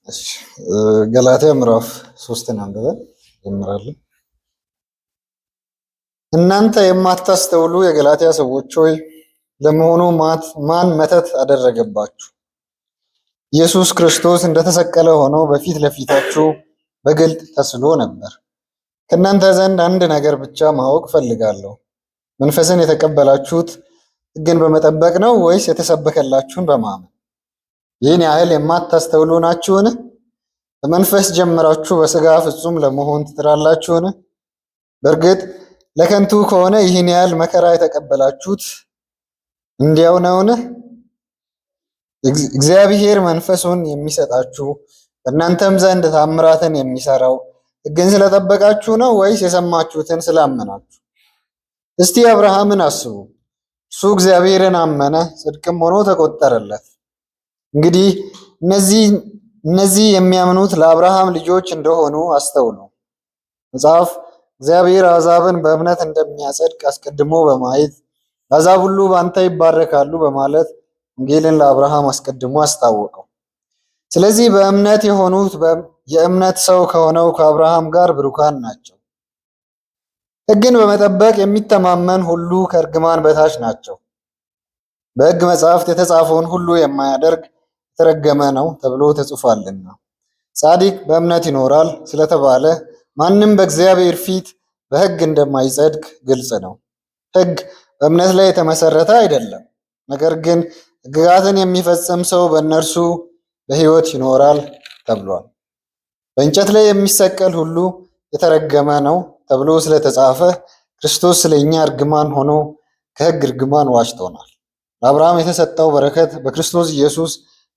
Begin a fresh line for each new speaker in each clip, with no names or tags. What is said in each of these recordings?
እሺ ገላትያ ምዕራፍ 3 አንብበን እንጀምራለን። እናንተ የማታስተውሉ የገላትያ ሰዎች ሆይ ለመሆኑ ማን መተት አደረገባችሁ? ኢየሱስ ክርስቶስ እንደተሰቀለ ሆኖ በፊት ለፊታችሁ በግልጥ ተስሎ ነበር። ከእናንተ ዘንድ አንድ ነገር ብቻ ማወቅ ፈልጋለሁ። መንፈስን የተቀበላችሁት ሕግን በመጠበቅ ነው ወይስ የተሰበከላችሁን በማመን? ይህን ያህል የማታስተውሉ ናችሁን? በመንፈስ ጀምራችሁ በሥጋ ፍጹም ለመሆን ትጥራላችሁን? በእርግጥ ለከንቱ ከሆነ ይህን ያህል መከራ የተቀበላችሁት እንዲያው ነውን? እግዚአብሔር መንፈሱን የሚሰጣችሁ በእናንተም ዘንድ ታምራትን የሚሰራው ሕግን ስለጠበቃችሁ ነው ወይስ የሰማችሁትን ስላመናችሁ? እስቲ አብርሃምን አስቡ። እሱ እግዚአብሔርን አመነ፣ ጽድቅም ሆኖ ተቆጠረለት። እንግዲህ እነዚህ የሚያምኑት ለአብርሃም ልጆች እንደሆኑ አስተውሉ። መጽሐፍ እግዚአብሔር አሕዛብን በእምነት እንደሚያጸድቅ አስቀድሞ በማየት አሕዛብ ሁሉ በአንተ ይባረካሉ በማለት ወንጌልን ለአብርሃም አስቀድሞ አስታወቀው። ስለዚህ በእምነት የሆኑት የእምነት ሰው ከሆነው ከአብርሃም ጋር ብሩካን ናቸው። ሕግን በመጠበቅ የሚተማመን ሁሉ ከእርግማን በታች ናቸው። በሕግ መጽሐፍት የተጻፈውን ሁሉ የማያደርግ የተረገመ ነው ተብሎ ተጽፏልና። ጻድቅ በእምነት ይኖራል ስለተባለ ማንም በእግዚአብሔር ፊት በሕግ እንደማይጸድቅ ግልጽ ነው። ሕግ በእምነት ላይ የተመሰረተ አይደለም። ነገር ግን ሕግጋትን የሚፈጽም ሰው በእነርሱ በሕይወት ይኖራል ተብሏል። በእንጨት ላይ የሚሰቀል ሁሉ የተረገመ ነው ተብሎ ስለተጻፈ ክርስቶስ ስለኛ እርግማን ሆኖ ከሕግ እርግማን ዋጅቶናል። ለአብርሃም የተሰጠው በረከት በክርስቶስ ኢየሱስ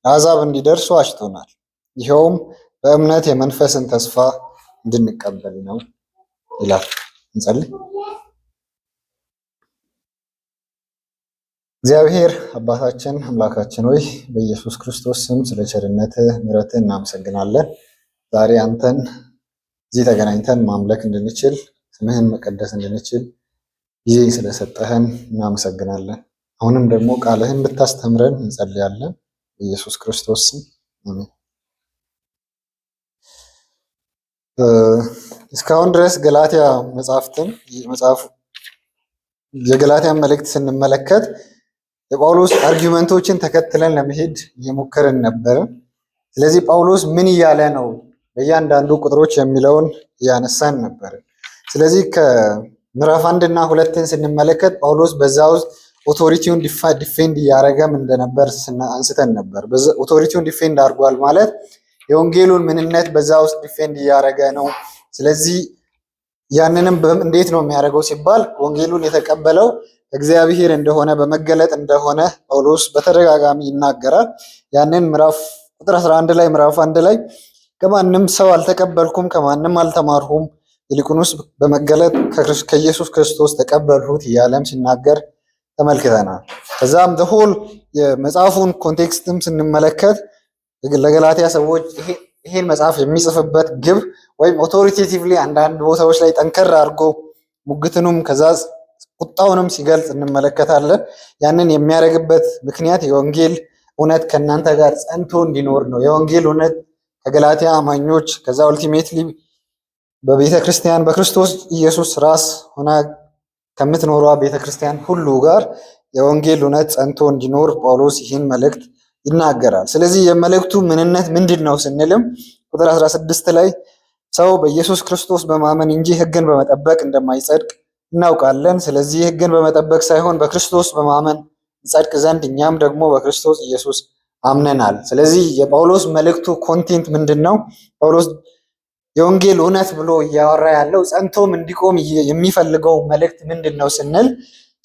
ለአሕዛብ እንዲደርስ ዋጅቶናል። ይኸውም በእምነት የመንፈስን ተስፋ እንድንቀበል ነው ይላል። እንጸልይ። እግዚአብሔር አባታችን አምላካችን ሆይ በኢየሱስ ክርስቶስ ስም ስለ ቸርነትህ ምሕረትህ እናመሰግናለን። ዛሬ አንተን እዚህ ተገናኝተን ማምለክ እንድንችል ስምህን መቀደስ እንድንችል ጊዜ ስለሰጠህን እናመሰግናለን። አሁንም ደግሞ ቃልህን ብታስተምረን እንጸልያለን። በኢየሱስ ክርስቶስ ስም አሜን። እስካሁን ድረስ ገላትያ የገላትያን መልእክት ስንመለከት የጳውሎስ አርጊመንቶችን ተከትለን ለመሄድ እየሞከርን ነበር። ስለዚህ ጳውሎስ ምን እያለ ነው በእያንዳንዱ ቁጥሮች የሚለውን እያነሳን ነበር። ስለዚህ ከምዕራፍ 1 እና 2ን ስንመለከት ጳውሎስ በዛ ውስጥ ኦቶሪቲውን ዲፌንድ እያደረገም እንደነበር አንስተን ነበር። ኦቶሪቲውን ዲፌንድ አድርጓል ማለት የወንጌሉን ምንነት በዛ ውስጥ ዲፌንድ እያደረገ ነው። ስለዚህ ያንንም እንዴት ነው የሚያደርገው ሲባል ወንጌሉን የተቀበለው እግዚአብሔር እንደሆነ በመገለጥ እንደሆነ ጳውሎስ በተደጋጋሚ ይናገራል። ያንን ቁጥር 11 ላይ ምዕራፍ 1 ላይ ከማንም ሰው አልተቀበልኩም፣ ከማንም አልተማርሁም፣ ይልቁንስ በመገለጥ ከኢየሱስ ክርስቶስ ተቀበልሁት እያለም ሲናገር ተመልክተናል። ከዛም ሆል የመጽሐፉን ኮንቴክስትም ስንመለከት ለገላትያ ሰዎች ይሄን መጽሐፍ የሚጽፍበት ግብ ወይም ኦቶሪቴቲቭሊ አንዳንድ ቦታዎች ላይ ጠንከር አድርጎ ሙግትኑም ከዛ ቁጣውንም ሲገልጽ እንመለከታለን። ያንን የሚያደርግበት ምክንያት የወንጌል እውነት ከእናንተ ጋር ጸንቶ እንዲኖር ነው። የወንጌል እውነት ከገላትያ አማኞች ከዛ ኦልቲሜትሊ በቤተ ክርስቲያን በክርስቶስ ኢየሱስ ራስ ሆና ከምትኖሯ ቤተ ክርስቲያን ሁሉ ጋር የወንጌል እውነት ጸንቶ እንዲኖር ጳውሎስ ይህን መልእክት ይናገራል። ስለዚህ የመልእክቱ ምንነት ምንድን ነው ስንልም ቁጥር 16 ላይ ሰው በኢየሱስ ክርስቶስ በማመን እንጂ ሕግን በመጠበቅ እንደማይጸድቅ እናውቃለን። ስለዚህ ሕግን በመጠበቅ ሳይሆን በክርስቶስ በማመን እንጸድቅ ዘንድ እኛም ደግሞ በክርስቶስ ኢየሱስ አምነናል። ስለዚህ የጳውሎስ መልእክቱ ኮንቴንት ምንድን ነው? ጳውሎስ የወንጌል እውነት ብሎ እያወራ ያለው ጸንቶም እንዲቆም የሚፈልገው መልእክት ምንድን ነው ስንል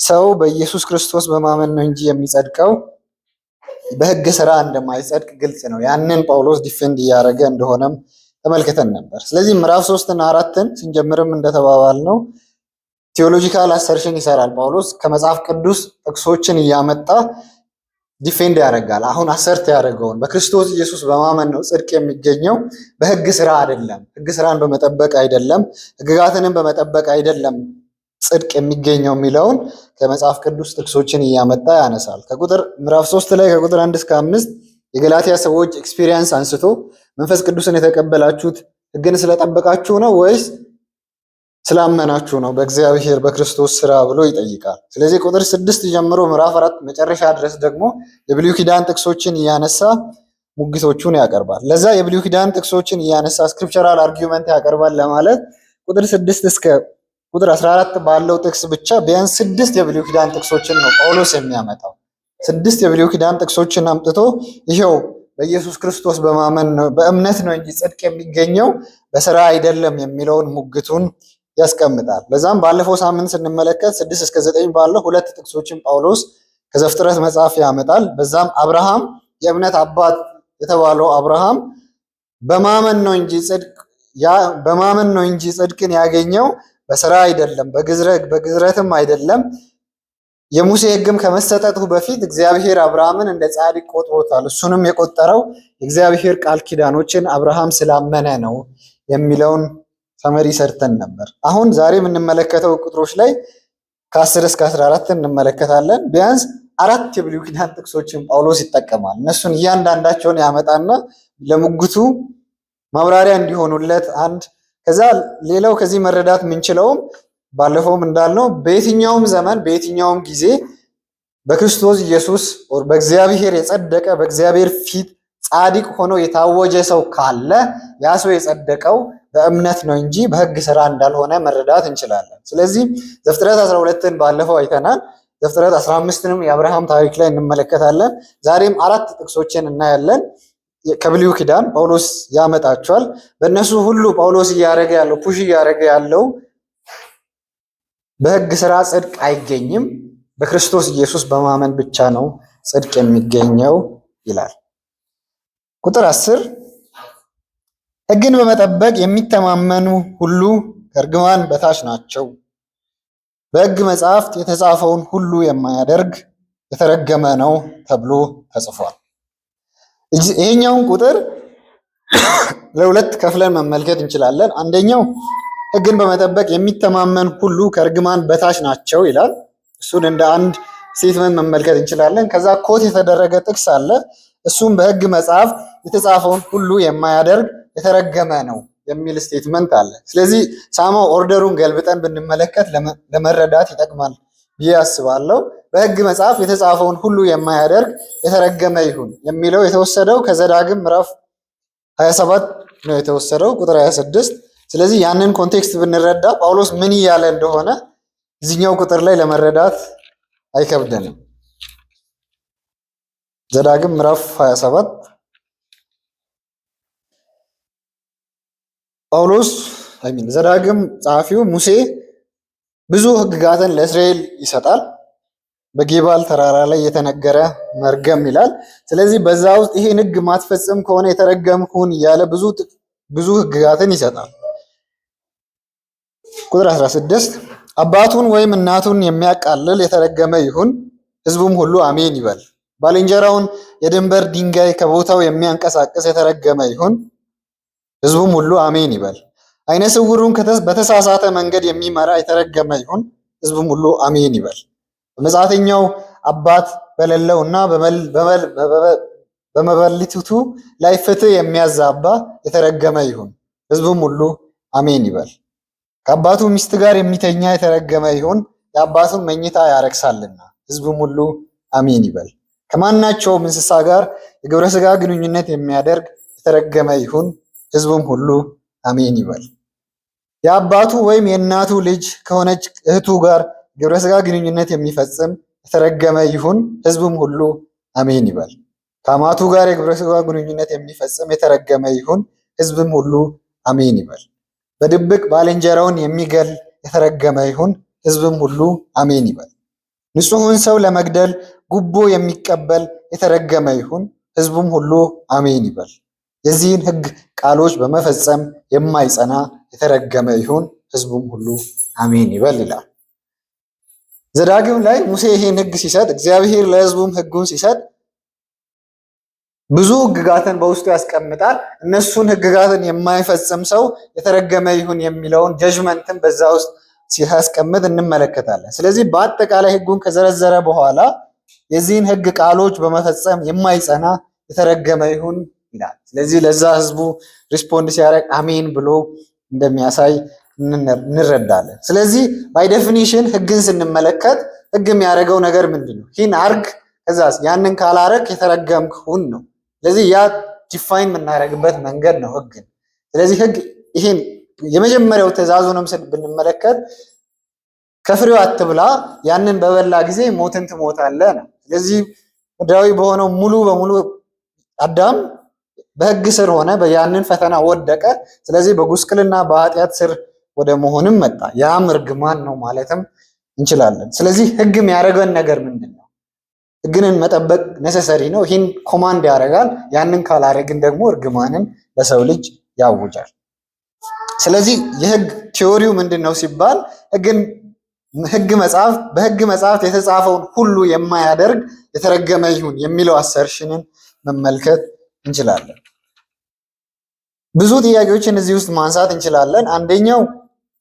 ሰው በኢየሱስ ክርስቶስ በማመን ነው እንጂ የሚጸድቀው በሕግ ስራ እንደማይጸድቅ ግልጽ ነው። ያንን ጳውሎስ ዲፌንድ እያደረገ እንደሆነም ተመልክተን ነበር። ስለዚህ ምዕራፍ 3 እና 4ን ስንጀምርም እንደተባባል ነው ቴዎሎጂካል አሰርሽን ይሰራል። ጳውሎስ ከመጽሐፍ ቅዱስ ጥቅሶችን እያመጣ ዲፌንድ ያደርጋል። አሁን አሰርት ያደረገውን በክርስቶስ ኢየሱስ በማመን ነው ጽድቅ የሚገኘው፣ በሕግ ስራ አይደለም። ሕግ ስራን በመጠበቅ አይደለም፣ ሕግጋትንም በመጠበቅ አይደለም ጽድቅ የሚገኘው የሚለውን ከመጽሐፍ ቅዱስ ጥቅሶችን እያመጣ ያነሳል። ምዕራፍ 3 ላይ ከቁጥር 1 እስከ 5 የገላትያ ሰዎች ኤክስፒሪየንስ አንስቶ መንፈስ ቅዱስን የተቀበላችሁት ሕግን ስለጠበቃችሁ ነው ወይስ ስላመናችሁ ነው በእግዚአብሔር በክርስቶስ ስራ ብሎ ይጠይቃል። ስለዚህ ቁጥር 6 ጀምሮ ምዕራፍ 4 መጨረሻ ድረስ ደግሞ የብሉይ ኪዳን ጥቅሶችን እያነሳ ሙግቶቹን ያቀርባል። ለዛ የብሉይ ኪዳን ጥቅሶችን እያነሳ ስክሪፕቸራል አርጊውመንት ያቀርባል ለማለት ቁጥር 6 እስከ ቁጥር 14 ባለው ጥቅስ ብቻ ቢያንስ 6 የብሉይ ኪዳን ጥቅሶችን ነው ጳውሎስ የሚያመጣው። 6 የብሉይ ኪዳን ጥቅሶችን አምጥቶ ይሄው በኢየሱስ ክርስቶስ በማመን ነው በእምነት ነው እንጂ ጽድቅ የሚገኘው በስራ አይደለም የሚለውን ሙግቱን ያስቀምጣል። ለዛም ባለፈው ሳምንት ስንመለከት 6 እስከ 9 ባለው ሁለት ጥቅሶችን ጳውሎስ ከዘፍጥረት መጽሐፍ ያመጣል። በዛም አብርሃም የእምነት አባት የተባለው አብርሃም በማመን ነው እንጂ ጽድቅን ያገኘው በስራ አይደለም፣ በግዝረትም አይደለም። የሙሴ ሕግም ከመሰጠቱ በፊት እግዚአብሔር አብርሃምን እንደ ጻድቅ ቆጥሮታል። እሱንም የቆጠረው የእግዚአብሔር ቃል ኪዳኖችን አብርሃም ስላመነ ነው የሚለውን ሰመሪ ሰርተን ነበር። አሁን ዛሬ የምንመለከተው ቁጥሮች ላይ ከ10 እስከ 14 እንመለከታለን። ቢያንስ 4 የብሉይ ኪዳን ጥቅሶችን ጳውሎስ ይጠቀማል። እነሱን እያንዳንዳቸውን ያመጣና ለሙግቱ ማብራሪያ እንዲሆኑለት አንድ ከዛ ሌላው ከዚህ መረዳት የምንችለውም ባለፈውም እንዳልነው በየትኛውም ዘመን በየትኛውም ጊዜ በክርስቶስ ኢየሱስ በእግዚአብሔር የጸደቀ በእግዚአብሔር ፊት ጻድቅ ሆኖ የታወጀ ሰው ካለ ያ ሰው የጸደቀው በእምነት ነው እንጂ በሕግ ስራ እንዳልሆነ መረዳት እንችላለን። ስለዚህ ዘፍጥረት 12ን ባለፈው አይተናል። ዘፍጥረት 15ንም የአብርሃም ታሪክ ላይ እንመለከታለን። ዛሬም 4 ጥቅሶችን እናያለን። ከብሉይ ኪዳን ጳውሎስ ያመጣቸዋል። በእነሱ ሁሉ ጳውሎስ ፑሽ እያደረገ ያለው በሕግ ስራ ጽድቅ አይገኝም፣ በክርስቶስ ኢየሱስ በማመን ብቻ ነው ጽድቅ የሚገኘው ይላል። ቁጥር 10 ሕግን በመጠበቅ የሚተማመኑ ሁሉ ከእርግማን በታች ናቸው፣ በሕግ መጽሐፍት የተጻፈውን ሁሉ የማያደርግ የተረገመ ነው ተብሎ ተጽፏል። ይሄኛውን ቁጥር ለሁለት ከፍለን መመልከት እንችላለን። አንደኛው ሕግን በመጠበቅ የሚተማመን ሁሉ ከእርግማን በታች ናቸው ይላል። እሱን እንደ አንድ ስቴትመንት መመልከት እንችላለን። ከዛ ኮት የተደረገ ጥቅስ አለ። እሱም በሕግ መጽሐፍ የተጻፈውን ሁሉ የማያደርግ የተረገመ ነው የሚል ስቴትመንት አለ። ስለዚህ ሳማው ኦርደሩን ገልብጠን ብንመለከት ለመረዳት ይጠቅማል ብዬ አስባለሁ። በሕግ መጽሐፍ የተጻፈውን ሁሉ የማያደርግ የተረገመ ይሁን የሚለው የተወሰደው ከዘዳግም ምዕራፍ 27 ነው የተወሰደው ቁጥር 26። ስለዚህ ያንን ኮንቴክስት ብንረዳ ጳውሎስ ምን እያለ እንደሆነ እዚህኛው ቁጥር ላይ ለመረዳት አይከብደንም። ዘዳግም ምዕራፍ 27 ዘዳግም ጸሐፊው ሙሴ ብዙ ሕግጋትን ለእስራኤል ይሰጣል። በጌባል ተራራ ላይ የተነገረ መርገም ይላል። ስለዚህ በዛ ውስጥ ይሄን ሕግ ማትፈጽም ከሆነ የተረገምክ ሁን እያለ ብዙ ሕግጋትን ይሰጣል። ቁጥር 16 አባቱን ወይም እናቱን የሚያቃልል የተረገመ ይሁን፣ ሕዝቡም ሁሉ አሜን ይበል። ባልንጀራውን የድንበር ድንጋይ ከቦታው የሚያንቀሳቅስ የተረገመ ይሁን፣ ሕዝቡም ሁሉ አሜን ይበል። ዓይነ ስውሩን በተሳሳተ መንገድ የሚመራ የተረገመ ይሁን፣ ሕዝቡም ሁሉ አሜን ይበል። በመጻተኛው አባት በሌለው እና በመበለቲቱ ላይ ፍትህ የሚያዛባ የተረገመ ይሁን፣ ሕዝቡም ሁሉ አሜን ይበል። ከአባቱ ሚስት ጋር የሚተኛ የተረገመ ይሁን፣ የአባቱን መኝታ ያረክሳልና፣ ሕዝቡም ሁሉ አሜን ይበል። ከማናቸውም እንስሳ ጋር የግብረ ሥጋ ግንኙነት የሚያደርግ የተረገመ ይሁን፣ ሕዝቡም ሁሉ አሜን ይበል። የአባቱ ወይም የእናቱ ልጅ ከሆነች እህቱ ጋር ግብረ ሥጋ ግንኙነት የሚፈጽም የተረገመ ይሁን፣ ሕዝቡም ሁሉ አሜን ይበል። ከአማቱ ጋር የግብረ ሥጋ ግንኙነት የሚፈጽም የተረገመ ይሁን፣ ሕዝብም ሁሉ አሜን ይበል። በድብቅ ባልንጀራውን የሚገል የተረገመ ይሁን፣ ሕዝብም ሁሉ አሜን ይበል። ንጹሑን ሰው ለመግደል ጉቦ የሚቀበል የተረገመ ይሁን፣ ሕዝቡም ሁሉ አሜን ይበል። የዚህን ሕግ ቃሎች በመፈጸም የማይጸና የተረገመ ይሁን፣ ሕዝቡም ሁሉ አሜን ይበል ይላል። ዘዳግም ላይ ሙሴ ይሄን ሕግ ሲሰጥ እግዚአብሔር ለሕዝቡም ሕጉን ሲሰጥ ብዙ ሕግጋትን በውስጡ ያስቀምጣል። እነሱን ሕግጋትን የማይፈጽም ሰው የተረገመ ይሁን የሚለውን ጀጅመንትን በዛ ውስጥ ሲያስቀምጥ እንመለከታለን። ስለዚህ በአጠቃላይ ሕጉን ከዘረዘረ በኋላ የዚህን ሕግ ቃሎች በመፈጸም የማይጸና የተረገመ ይሁን ይላል። ስለዚህ ለዛ ህዝቡ ሪስፖንድ ሲያደርግ አሜን ብሎ እንደሚያሳይ እንረዳለን። ስለዚህ ባይ ዴፊኒሽን ህግን ስንመለከት ህግ የሚያደርገው ነገር ምንድን ነው? ይህን አርግ ከዛስ ያንን ካላረግ የተረገምክ ሁን ነው። ስለዚህ ያ ዲፋይን የምናደርግበት መንገድ ነው ህግን። ስለዚህ ህግ ይሄን የመጀመሪያው ትእዛዙንም ብንመለከት ከፍሬው አትብላ፣ ያንን በበላ ጊዜ ሞትን ትሞታለህ ነው። ስለዚህ ምድራዊ በሆነው ሙሉ በሙሉ አዳም በህግ ስር ሆነ፣ ያንን ፈተና ወደቀ። ስለዚህ በጉስቅልና በኃጢአት ስር ወደ መሆንም መጣ። ያም እርግማን ነው ማለትም እንችላለን። ስለዚህ ህግ የሚያደርገን ነገር ምንድን ነው? ህግንን መጠበቅ ነሰሰሪ ነው። ይህን ኮማንድ ያደርጋል። ያንን ካላደረግን ደግሞ እርግማንን ለሰው ልጅ ያውጃል። ስለዚህ የህግ ቲዎሪው ምንድን ነው ሲባል በህግ መጽሐፍት የተጻፈውን ሁሉ የማያደርግ የተረገመ ይሁን የሚለው አሰርሽንን መመልከት እንችላለን። ብዙ ጥያቄዎችን እዚህ ውስጥ ማንሳት እንችላለን። አንደኛው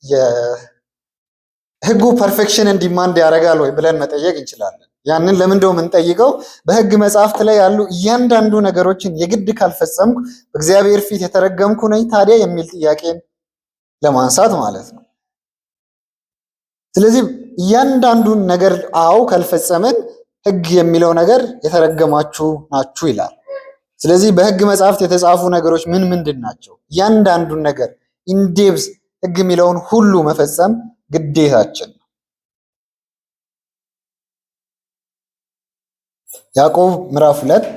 የህጉ ፐርፌክሽንን ዲማንድ ያደርጋል ወይ ብለን መጠየቅ እንችላለን። ያንን ለምንድነው የምንጠይቀው? በህግ መጽሐፍት ላይ ያሉ እያንዳንዱ ነገሮችን የግድ ካልፈጸምኩ በእግዚአብሔር ፊት የተረገምኩ ነኝ ታዲያ የሚል ጥያቄን ለማንሳት ማለት ነው። ስለዚህ እያንዳንዱን ነገር ካልፈጸምን ህግ የሚለው ነገር የተረገማችሁ ናችሁ ይላል። ስለዚህ በህግ መጽሐፍት የተጻፉ ነገሮች ምን ምንድን ናቸው? እያንዳንዱን ነገር ኢንዴፕዝ ህግ የሚለውን ሁሉ መፈጸም ግዴታችን ነው። ያዕቆብ ምዕራፍ 2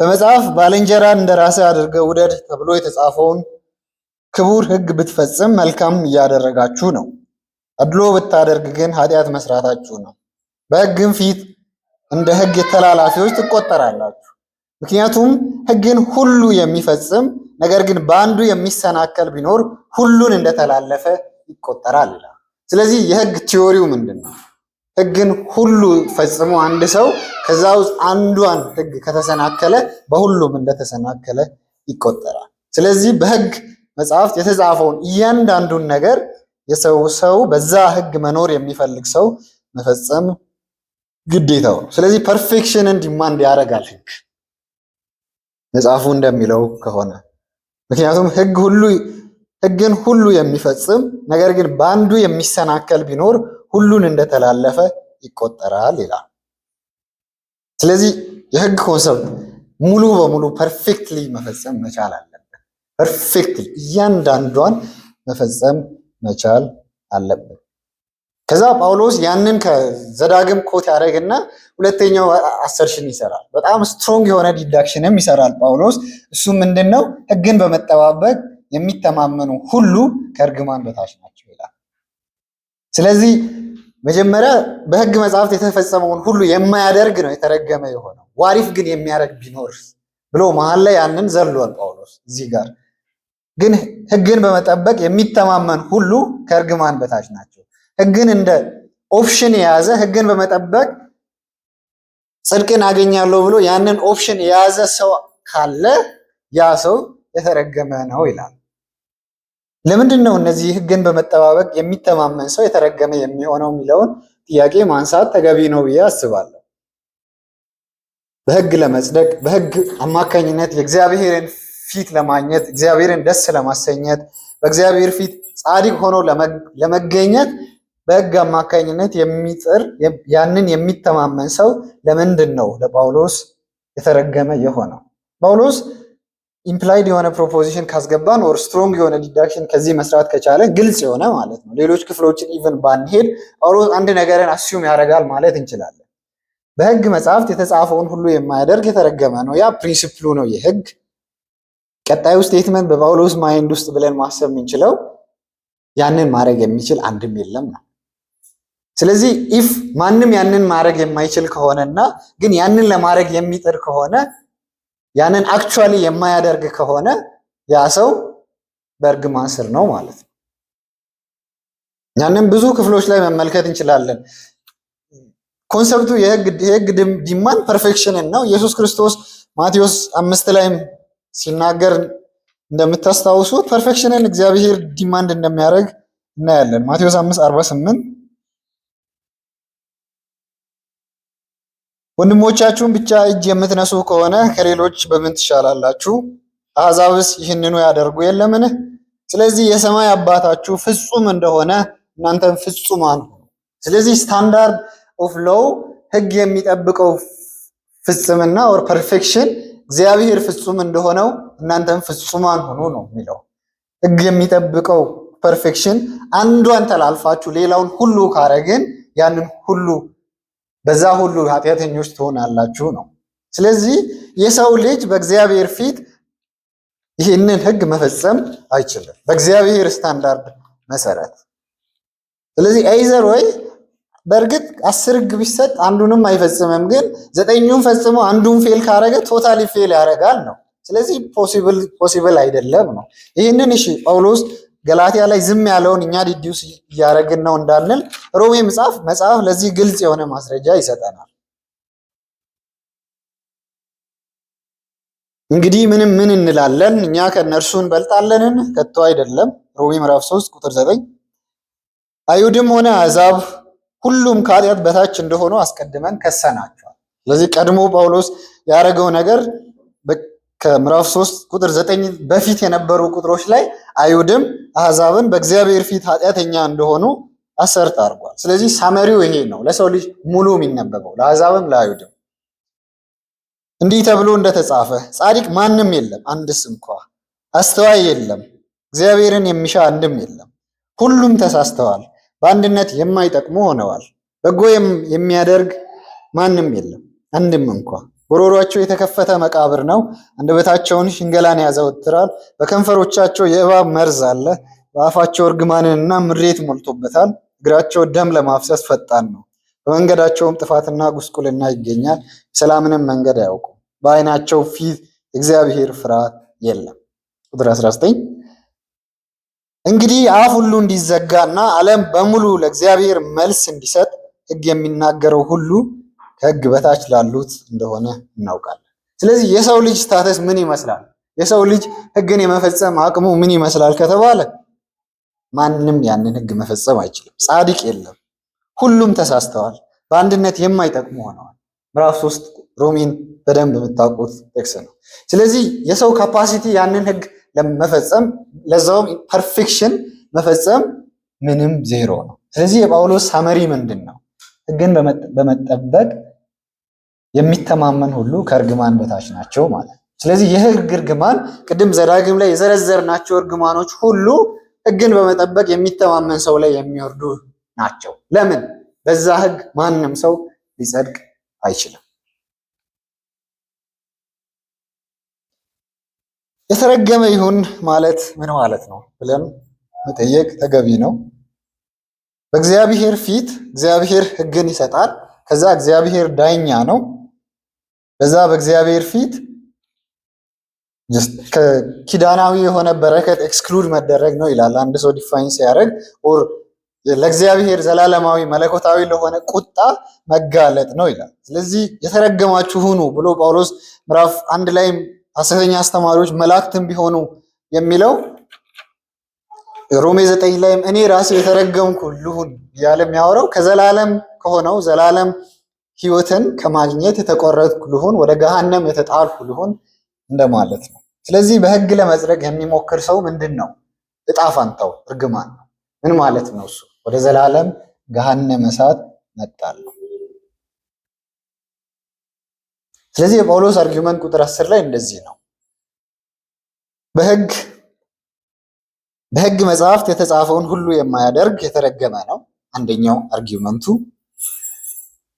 በመጽሐፍ ባልንጀራን እንደራስህ አድርገህ ውደድ ተብሎ የተጻፈውን ክቡር ህግ ብትፈጽም መልካም እያደረጋችሁ ነው። አድሎ ብታደርግ ግን ኃጢአት መስራታችሁ ነው። በህግም ፊት እንደ ህግ ተላላፊዎች ትቆጠራላችሁ። ምክንያቱም ህግን ሁሉ የሚፈጽም ነገር ግን በአንዱ የሚሰናከል ቢኖር ሁሉን እንደተላለፈ ይቆጠራል ይላል። ስለዚህ የህግ ቲዎሪው ምንድን ነው? ህግን ሁሉ ፈጽሞ አንድ ሰው ከዛ ውስጥ አንዷን ህግ ከተሰናከለ በሁሉም እንደተሰናከለ ይቆጠራል። ስለዚህ በህግ መጽሐፍት የተጻፈውን እያንዳንዱን ነገር ሰው በዛ ህግ መኖር የሚፈልግ ሰው መፈጸም ግዴታው ነው። ስለዚህ ፐርፌክሽንን ዲማንድ ያደርጋል ህግ መጽሐፉ እንደሚለው ከሆነ። ምክንያቱም ህግን ሁሉ የሚፈጽም ነገር ግን በአንዱ የሚሰናከል ቢኖር ሁሉን እንደተላለፈ ይቆጠራል ይላል። ስለዚህ የህግ ኮንሰፕት ሙሉ በሙሉ ፐርፌክትሊ መፈጸም መቻል አለበት። ፐርፌክትሊ እያንዳንዷን መፈጸም መቻል አለበት። ከዛ ጳውሎስ ያንን ከዘዳግም ኮት ያደረግና ሁለተኛው አሰርሽን ይሰራል። በጣም ስትሮንግ የሆነ ዲዳክሽንም ይሰራል ጳውሎስ። እሱ ምንድነው? ህግን በመጠባበቅ የሚተማመኑ ሁሉ ከእርግማን በታች ናቸው ይላል። ስለዚህ መጀመሪያ በህግ መጽሐፍት የተፈጸመውን ሁሉ የማያደርግ ነው የተረገመ የሆነው። ዋሪፍ ግን የሚያደርግ ቢኖር ብሎ መሀል ላይ ያንን ዘሏል ጳውሎስ። እዚህ ጋር ግን ህግን በመጠበቅ የሚተማመን ሁሉ ከእርግማን በታች ናቸው። ህግን እንደ ኦፕሽን የያዘ ህግን በመጠበቅ ጽድቅን አገኛለሁ ብሎ ያንን ኦፕሽን የያዘ ሰው ካለ ያ ሰው የተረገመ ነው ይላል። ለምንድን ነው እነዚህ ህግን በመጠባበቅ የሚተማመን ሰው የተረገመ የሚሆነው የሚለውን ጥያቄ ማንሳት ተገቢ ነው ብዬ አስባለሁ። በህግ ለመጽደቅ፣ በህግ አማካኝነት የእግዚአብሔርን ፊት ለማግኘት፣ እግዚአብሔርን ደስ ለማሰኘት፣ በእግዚአብሔር ፊት ጻድቅ ሆኖ ለመገኘት በህግ አማካኝነት የሚጥር ያንን የሚተማመን ሰው ለምንድን ነው ለጳውሎስ የተረገመ የሆነው? ጳውሎስ ኢምፕላይድ የሆነ ፕሮፖዚሽን ካስገባን ወር ስትሮንግ የሆነ ዲዳክሽን ከዚህ መስራት ከቻለ ግልጽ የሆነ ማለት ነው። ሌሎች ክፍሎችን ኢቨን ባንሄድ ጳውሎስ አንድ ነገርን አስዩም ያደርጋል ማለት እንችላለን። በህግ መጽሐፍት የተጻፈውን ሁሉ የማያደርግ የተረገመ ነው። ያ ፕሪንሲፕሉ ነው የህግ። ቀጣዩ ስቴትመንት በጳውሎስ ማይንድ ውስጥ ብለን ማሰብ የምንችለው ያንን ማድረግ የሚችል አንድም የለም ነው። ስለዚህ ኢፍ ማንም ያንን ማድረግ የማይችል ከሆነና ግን ያንን ለማድረግ የሚጥር ከሆነ ያንን አክቹዋሊ የማያደርግ ከሆነ ያ ሰው በእርግማን ስር ነው ማለት ነው። ያንን ብዙ ክፍሎች ላይ መመልከት እንችላለን። ኮንሰፕቱ የህግ ዲማንድ ፐርፌክሽንን ነው። ኢየሱስ ክርስቶስ ማቴዎስ 5 ላይ ሲናገር እንደምታስታውሱት ፐርፌክሽንን እግዚአብሔር ዲማንድ እንደሚያደርግ እናያለን። ማቴዎስ 5:48 ወንድሞቻችሁን ብቻ እጅ የምትነሱ ከሆነ ከሌሎች በምን ትሻላላችሁ? አሕዛብስ ይህንኑ ያደርጉ የለምን? ስለዚህ የሰማይ አባታችሁ ፍጹም እንደሆነ እናንተም ፍጹማን ሁኑ። ስለዚህ ስታንዳርድ ኦፍ ሎው ሕግ የሚጠብቀው ፍጽምና ኦር ፐርፌክሽን እግዚአብሔር ፍጹም እንደሆነው እናንተም ፍጹማን ሁኑ ነው የሚለው። ሕግ የሚጠብቀው ፐርፌክሽን አንዷን ተላልፋችሁ ሌላውን ሁሉ ካረግን ያንን ሁሉ በዛ ሁሉ ኃጢአተኞች ትሆናላችሁ ነው። ስለዚህ የሰው ልጅ በእግዚአብሔር ፊት ይህንን ሕግ መፈጸም አይችልም በእግዚአብሔር ስታንዳርድ መሰረት። ስለዚህ አይዘር ወይ በእርግጥ 10 ሕግ ቢሰጥ አንዱንም አይፈጽምም፣ ግን 9ኙን ፈጽሞ አንዱን ፌል ካረገ ቶታሊ ፌል ያደርጋል ነው። ስለዚህ ፖሲብል አይደለም ነው። ይህንን እሺ ጳውሎስ ገላትያ ላይ ዝም ያለውን እኛ ዲዲውስ እያደረግን ነው እንዳንል ሮሜ መጽሐፍ ለዚህ ግልጽ የሆነ ማስረጃ ይሰጠናል። እንግዲህ ምን እንላለን? እኛ ከእነርሱ እንበልጣለንን? ከቶ አይደለም። ሮሜ ምዕራፍ 3 ቁጥር 9 አይሁድም ሆነ አሕዛብ ሁሉም ከኃጢአት በታች እንደሆኑ አስቀድመን ከሰናቸዋል። ስለዚህ ቀድሞ ጳውሎስ ያደረገው ነገር ከምዕራፍ 3 ቁጥር 9 በፊት የነበሩ ቁጥሮች ላይ አይሁድም አሕዛብን በእግዚአብሔር ፊት ኃጢአተኛ እንደሆኑ አሰርት አድርጓል። ስለዚህ ሳመሪው ይሄ ነው፣ ለሰው ልጅ ሙሉ የሚነበበው ለአሕዛብም ለአይሁድም። እንዲህ ተብሎ እንደተጻፈ ጻድቅ ማንም የለም አንድስ እንኳ፣ አስተዋይ የለም፣ እግዚአብሔርን የሚሻ አንድም የለም። ሁሉም ተሳስተዋል፣ በአንድነት የማይጠቅሙ ሆነዋል። በጎ የሚያደርግ ማንም የለም አንድም እንኳ። ጉሮሯቸው የተከፈተ መቃብር ነው፣ አንደበታቸውን ሽንገላን ያዘወትራል። በከንፈሮቻቸው የእባብ መርዝ አለ፣ በአፋቸው እርግማንንና ምሬት ሞልቶበታል። እግራቸው ደም ለማፍሰስ ፈጣን ነው፣ በመንገዳቸውም ጥፋትና ጉስቁልና ይገኛል። የሰላምንም መንገድ አያውቁም፣ በዓይናቸው ፊት እግዚአብሔር ፍርሃት የለም። ቁጥር 19 እንግዲህ አፍ ሁሉ እንዲዘጋና ዓለም በሙሉ ለእግዚአብሔር መልስ እንዲሰጥ ሕግ የሚናገረው ሁሉ ከሕግ በታች ላሉት እንደሆነ እናውቃለን። ስለዚህ የሰው ልጅ ስታተስ ምን ይመስላል? የሰው ልጅ ሕግን የመፈጸም አቅሙ ምን ይመስላል ከተባለ ማንም ያንን ሕግ መፈጸም አይችልም። ጻድቅ የለም፣ ሁሉም ተሳስተዋል፣ በአንድነት የማይጠቅሙ ሆነዋል። ምዕራፍ 3 ሮሜን በደንብ የምታውቁት ጥቅስ ነው። ስለዚህ የሰው ካፓሲቲ ያንን ሕግ ለመፈጸም ለዛውም ፐርፌክሽን መፈጸም ምንም ዜሮ ነው። ስለዚህ የጳውሎስ ሳመሪ ምንድን ነው? ሕግን በመጠበቅ የሚተማመን ሁሉ ከእርግማን በታች ናቸው ማለት ነው። ስለዚህ የሕግ እርግማን ቅድም ዘዳግም ላይ የዘረዘርናቸው እርግማኖች ሁሉ ሕግን በመጠበቅ የሚተማመን ሰው ላይ የሚወርዱ ናቸው። ለምን? በዛ ሕግ ማንም ሰው ሊጸድቅ አይችልም። የተረገመ ይሁን ማለት ምን ማለት ነው ብለን መጠየቅ ተገቢ ነው። በእግዚአብሔር ፊት እግዚአብሔር ሕግን ይሰጣል። ከዛ እግዚአብሔር ዳኛ ነው። በዛ በእግዚአብሔር ፊት ከኪዳናዊ የሆነ በረከት ኤክስክሉድ መደረግ ነው ይላል አንድ ሰው ዲፋይን ሲያደርግ፣ ኦር ለእግዚአብሔር ዘላለማዊ መለኮታዊ ለሆነ ቁጣ መጋለጥ ነው ይላል። ስለዚህ የተረገማችሁ ሁኑ ብሎ ጳውሎስ ምዕራፍ 1 ላይ ሐሰተኛ አስተማሪዎች መላእክትም ቢሆኑ የሚለው ሮሜ 9 ላይም እኔ ራሴ የተረገምኩ ልሁን እያለ የሚያወራው ከዘላለም ከሆነው ዘላለም ሕይወትን ከማግኘት የተቆረጥኩ ልሁን፣ ወደ ገሃነም የተጣልኩ ልሁን እንደማለት ነው። ስለዚህ በሕግ ለመጽደቅ የሚሞክር ሰው ምንድን ነው? እጣ ፋንታው እርግማን ነው። ምን ማለት ነው እሱ? ወደ ዘላለም ገሃነመ እሳት መጣል ነው። ስለዚህ የጳውሎስ አርጊውመንት ቁጥር 10 ላይ እንደዚህ ነው። በሕግ መጽሐፍት የተጻፈውን ሁሉ የማያደርግ የተረገመ ነው፣ አንደኛው አርጊውመንቱ።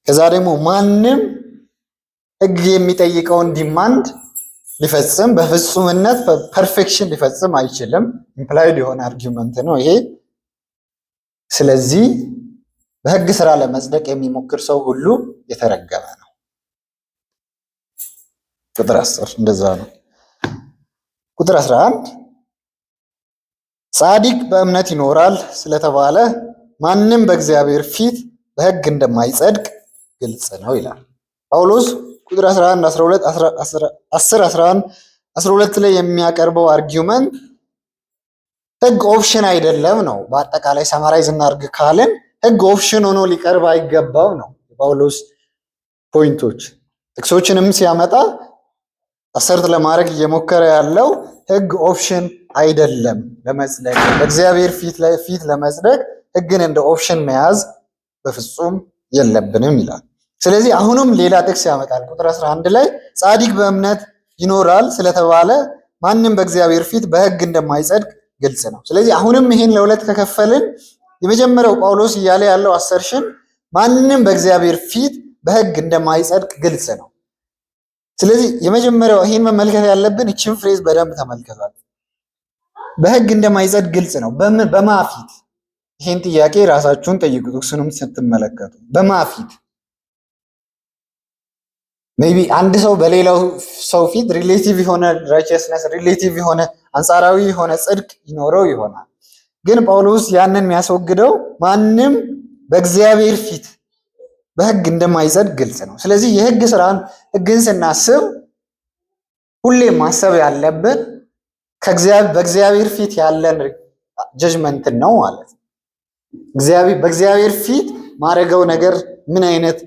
ከዛ ደግሞ ማንም ሕግ የሚጠይቀውን ዲማንድ ሊፈጽም በፍጹምነት በፐርፌክሽን ሊፈጽም አይችልም። ኢምፕላይድ የሆነ አርጊውመንት ነው ይሄ። ስለዚህ በሕግ ስራ ለመጽደቅ የሚሞክር ሰው ሁሉ የተረገመ ነው። ቁጥር 10 እንደዛ ነው። ቁጥር 11 ጻድቅ በእምነት ይኖራል ስለተባለ ማንም በእግዚአብሔር ፊት በሕግ እንደማይጸድቅ ግልጽ ነው ይላል ጳውሎስ። ቁጥር 11 12 ላይ የሚያቀርበው አርጊውመንት ሕግ ኦፕሽን አይደለም ነው። በአጠቃላይ ሰማራይዝ እናድርግ ካልን ሕግ ኦፕሽን ሆኖ ሊቀርብ አይገባው ነው ጳውሎስ ፖይንቶች ጥቅሶችንም ሲያመጣ አሰርት ለማድረግ እየሞከረ ያለው ህግ ኦፕሽን አይደለም ለመጽደቅ በእግዚአብሔር ፊት ለመጽደቅ ህግን እንደ ኦፕሽን መያዝ በፍጹም የለብንም ይላል። ስለዚህ አሁንም ሌላ ጥቅስ ያመጣል። ቁጥር 11 ላይ ጻድቅ በእምነት ይኖራል ስለተባለ ማንም በእግዚአብሔር ፊት በህግ እንደማይጸድቅ ግልጽ ነው። ስለዚህ አሁንም ይሄን ለሁለት ከከፈልን የመጀመሪያው ጳውሎስ እያለ ያለው አሰርሽን ማንም በእግዚአብሔር ፊት በህግ እንደማይጸድቅ ግልጽ ነው። ስለዚህ የመጀመሪያው ይሄን መመልከት ያለብን እቺን ፍሬዝ በደንብ ተመልከቷል። በህግ እንደማይጸድቅ ግልጽ ነው። በማ ፊት? ይሄን ጥያቄ ራሳችሁን ጠይቁት። እሱንም ስትመለከቱ በማ ፊት? ሜቢ አንድ ሰው በሌላው ሰው ፊት ሪሌቲቭ የሆነ ራይቸስነስ ሪሌቲቭ የሆነ አንጻራዊ የሆነ ጽድቅ ይኖረው ይሆናል። ግን ጳውሎስ ያንን የሚያስወግደው ማንም በእግዚአብሔር ፊት በህግ እንደማይጸድቅ ግልጽ ነው። ስለዚህ የህግ ስራን ህግን ስናስብ ሁሌም ማሰብ ያለብን በእግዚአብሔር ፊት ያለን ጀጅመንትን ነው ማለት ነው። በእግዚአብሔር ፊት ማድረገው ነገር ምን አይነት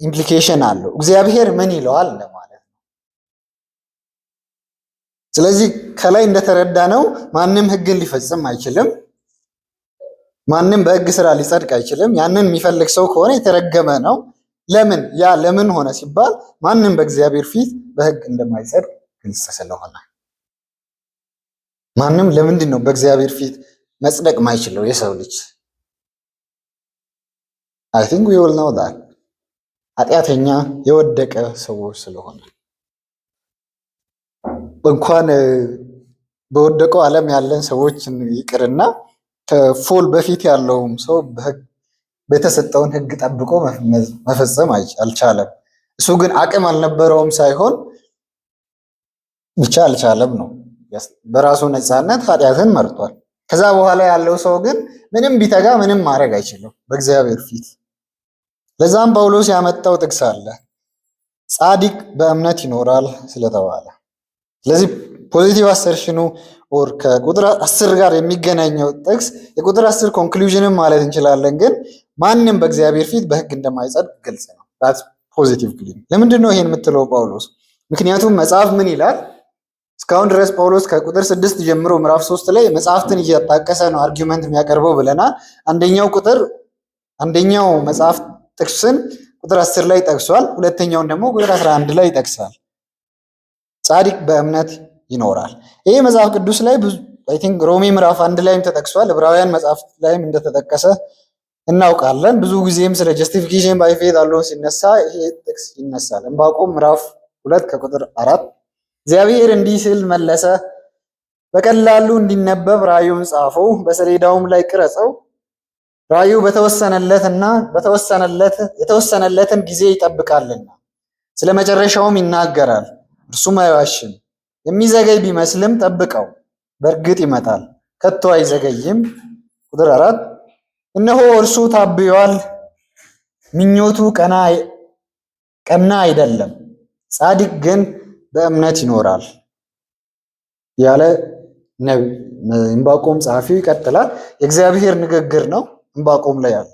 ኢምፕሊኬሽን አለው፣ እግዚአብሔር ምን ይለዋል ለማለት ነው። ስለዚህ ከላይ እንደተረዳ ነው ማንም ህግን ሊፈጽም አይችልም። ማንም በህግ ስራ ሊጸድቅ አይችልም። ያንን የሚፈልግ ሰው ከሆነ የተረገመ ነው። ለምን? ያ ለምን ሆነ ሲባል ማንም በእግዚአብሔር ፊት በህግ እንደማይጸድቅ ግልጽ ስለሆነ። ማንም ለምንድን ነው በእግዚአብሔር ፊት መጽደቅ ማይችለው የሰው ልጅ? I think we all know that ኃጢአተኛ የወደቀ ሰዎች ስለሆነ እንኳን በወደቀው ዓለም ያለን ሰዎች ይቅርና ከፎል በፊት ያለውም ሰው በተሰጠውን ህግ ጠብቆ መፈጸም አልቻለም። እሱ ግን አቅም አልነበረውም ሳይሆን ብቻ አልቻለም ነው። በራሱ ነፃነት ኃጢአትን መርጧል። ከዛ በኋላ ያለው ሰው ግን ምንም ቢተጋ ምንም ማድረግ አይችልም በእግዚአብሔር ፊት። ለዛም ጳውሎስ ያመጣው ጥቅስ አለ ጻድቅ በእምነት ይኖራል ስለተባለ። ስለዚህ ፖዚቲቭ አሰርሽኑ ኦር ከቁጥር 10 ጋር የሚገናኘው ጥቅስ የቁጥር 10 ኮንክሉዥንም ማለት እንችላለን። ግን ማንም በእግዚአብሔር ፊት በህግ እንደማይጸድቅ ግልጽ ነው። that's positive claim። ለምንድን ነው ይሄን የምትለው ጳውሎስ? ምክንያቱም መጽሐፍ ምን ይላል? እስካሁን ድረስ ጳውሎስ ከቁጥር 6 ጀምሮ ምዕራፍ 3 ላይ መጽሐፍትን እያጣቀሰ ነው አርጊውመንት የሚያቀርበው ብለናል። አንደኛው መጽሐፍ ጥቅስን ቁጥር 10 ላይ ጠቅሷል። ሁለተኛውን ደግሞ ቁጥር 11 ላይ ይጠቅሳል። ጻድቅ በእምነት ይኖራል። ይሄ መጽሐፍ ቅዱስ ላይ አይ ቲንክ ሮሜ ምዕራፍ 1 ላይም ተጠቅሷል። ዕብራውያን መጽሐፍ ላይም እንደተጠቀሰ እናውቃለን። ብዙ ጊዜም ስለ ጀስቲፊኬሽን ባይ ፌዝ አለው ሲነሳ ይሄ ጥቅስ ይነሳል። ዕንባቆም ምዕራፍ 2 ከቁጥር 4 እግዚአብሔር እንዲህ ሲል መለሰ፣ በቀላሉ እንዲነበብ ራእዩን ጻፈው፣ በሰሌዳውም ላይ ቅረጸው። ራእዩ የተወሰነለትን ጊዜ ይጠብቃልና ስለ መጨረሻውም ይናገራል፣ እርሱም አይዋሽም። የሚዘገይ ቢመስልም ጠብቀው፣ በእርግጥ ይመጣል፣ ከቶ አይዘገይም። ቁጥር 4 እነሆ እርሱ ታብዮአል፣ ምኞቱ ቀና አይደለም፣ ጻድቅ ግን በእምነት ይኖራል ያለ ዕንባቆም ጸሐፊው ይቀጥላል። የእግዚአብሔር ንግግር ነው ዕንባቆም ላይ ያለው።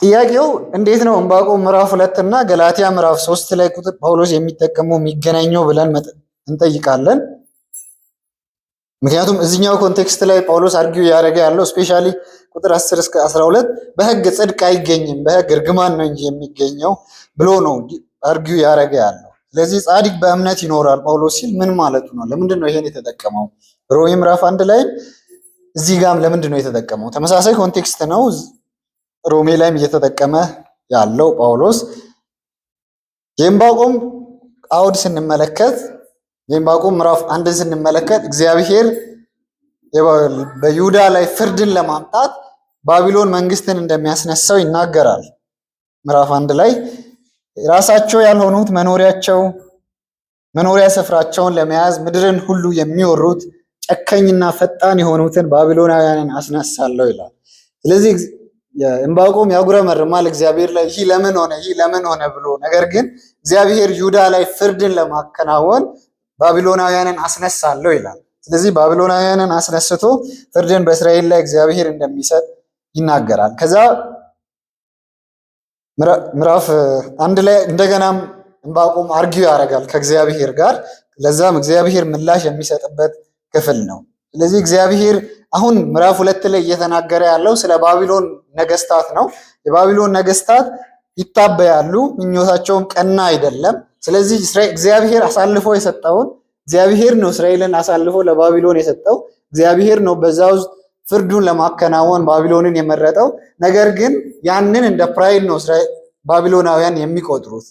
ጥያቄው እንዴት ነው ዕንባቆም ምዕራፍ 2 እና ገላትያ ምዕራፍ 3 ላይ ቁጥር ጳውሎስ የሚገናኘው ብለን እንጠይቃለን። ምክንያቱም እዚህኛው ኮንቴክስት ላይ ጳውሎስ አርጊው ያደረገ ያለው ስፔሻሊ ቁጥር 10 እስከ 12 በህግ ጽድቅ አይገኝም በህግ እርግማን ነው እንጂ የሚገኘው ብሎ ነው አርጊው ያደረገ ያለው። ስለዚህ ጻድቅ በእምነት ይኖራል ጳውሎስ ሲል ምን ማለቱ ነው? ለምንድን ነው ይሄን የተጠቀመው? ሮሜ ምዕራፍ 1 ላይ እዚህ ጋርም ለምንድን ነው የተጠቀመው? ተመሳሳይ ኮንቴክስት ነው ሮሜ ላይም እየተጠቀመ ያለው ጳውሎስ። የዕንባቆም አውድ ስንመለከት የዕንባቆም ምዕራፍ 1 ስንመለከት እግዚአብሔር በይሁዳ ላይ ፍርድን ለማምጣት ባቢሎን መንግስትን እንደሚያስነሳው ይናገራል። ምዕራፍ 1 ላይ ራሳቸው ያልሆኑት መኖሪያ ስፍራቸውን ለመያዝ ምድርን ሁሉ የሚወሩት ጨካኝና ፈጣን የሆኑትን ባቢሎናውያንን አስነሳለሁ ይላል። ስለዚህ ዕንባቆም ያጉረመርማል እግዚአብሔር ላይ ይህ ለምን ሆነ ብሎ። ነገር ግን እግዚአብሔር ይሁዳ ላይ ፍርድን ለማከናወን ባቢሎናውያንን አስነሳለሁ ይላል። ስለዚህ ባቢሎናውያንን አስነስቶ ፍርድን በእስራኤል ላይ እግዚአብሔር እንደሚሰጥ ይናገራል። ከዛ ምዕራፍ 1 ላይ እንደገናም ዕንባቆም አርጊው ያደርጋል ከእግዚአብሔር ጋር። ለዛም እግዚአብሔር ምላሽ የሚሰጥበት ክፍል ነው። ስለዚህ እግዚአብሔር አሁን ምዕራፍ 2 ላይ እየተናገረ ያለው ስለ ባቢሎን ነገስታት ነው። የባቢሎን ነገስታት ይታበያሉ፣ ምኞታቸውም ቀና አይደለም። ስለዚህ እግዚአብሔር አሳልፎ የሰጠውን እግዚአብሔር ነው እስራኤልን አሳልፎ ለባቢሎን የሰጠው እግዚአብሔር ነው በዛ ውስጥ ፍርዱን ለማከናወን ባቢሎንን የመረጠው። ነገር ግን ያንን እንደ ፕራይድ ነው ባቢሎናውያን የሚቆጥሩት።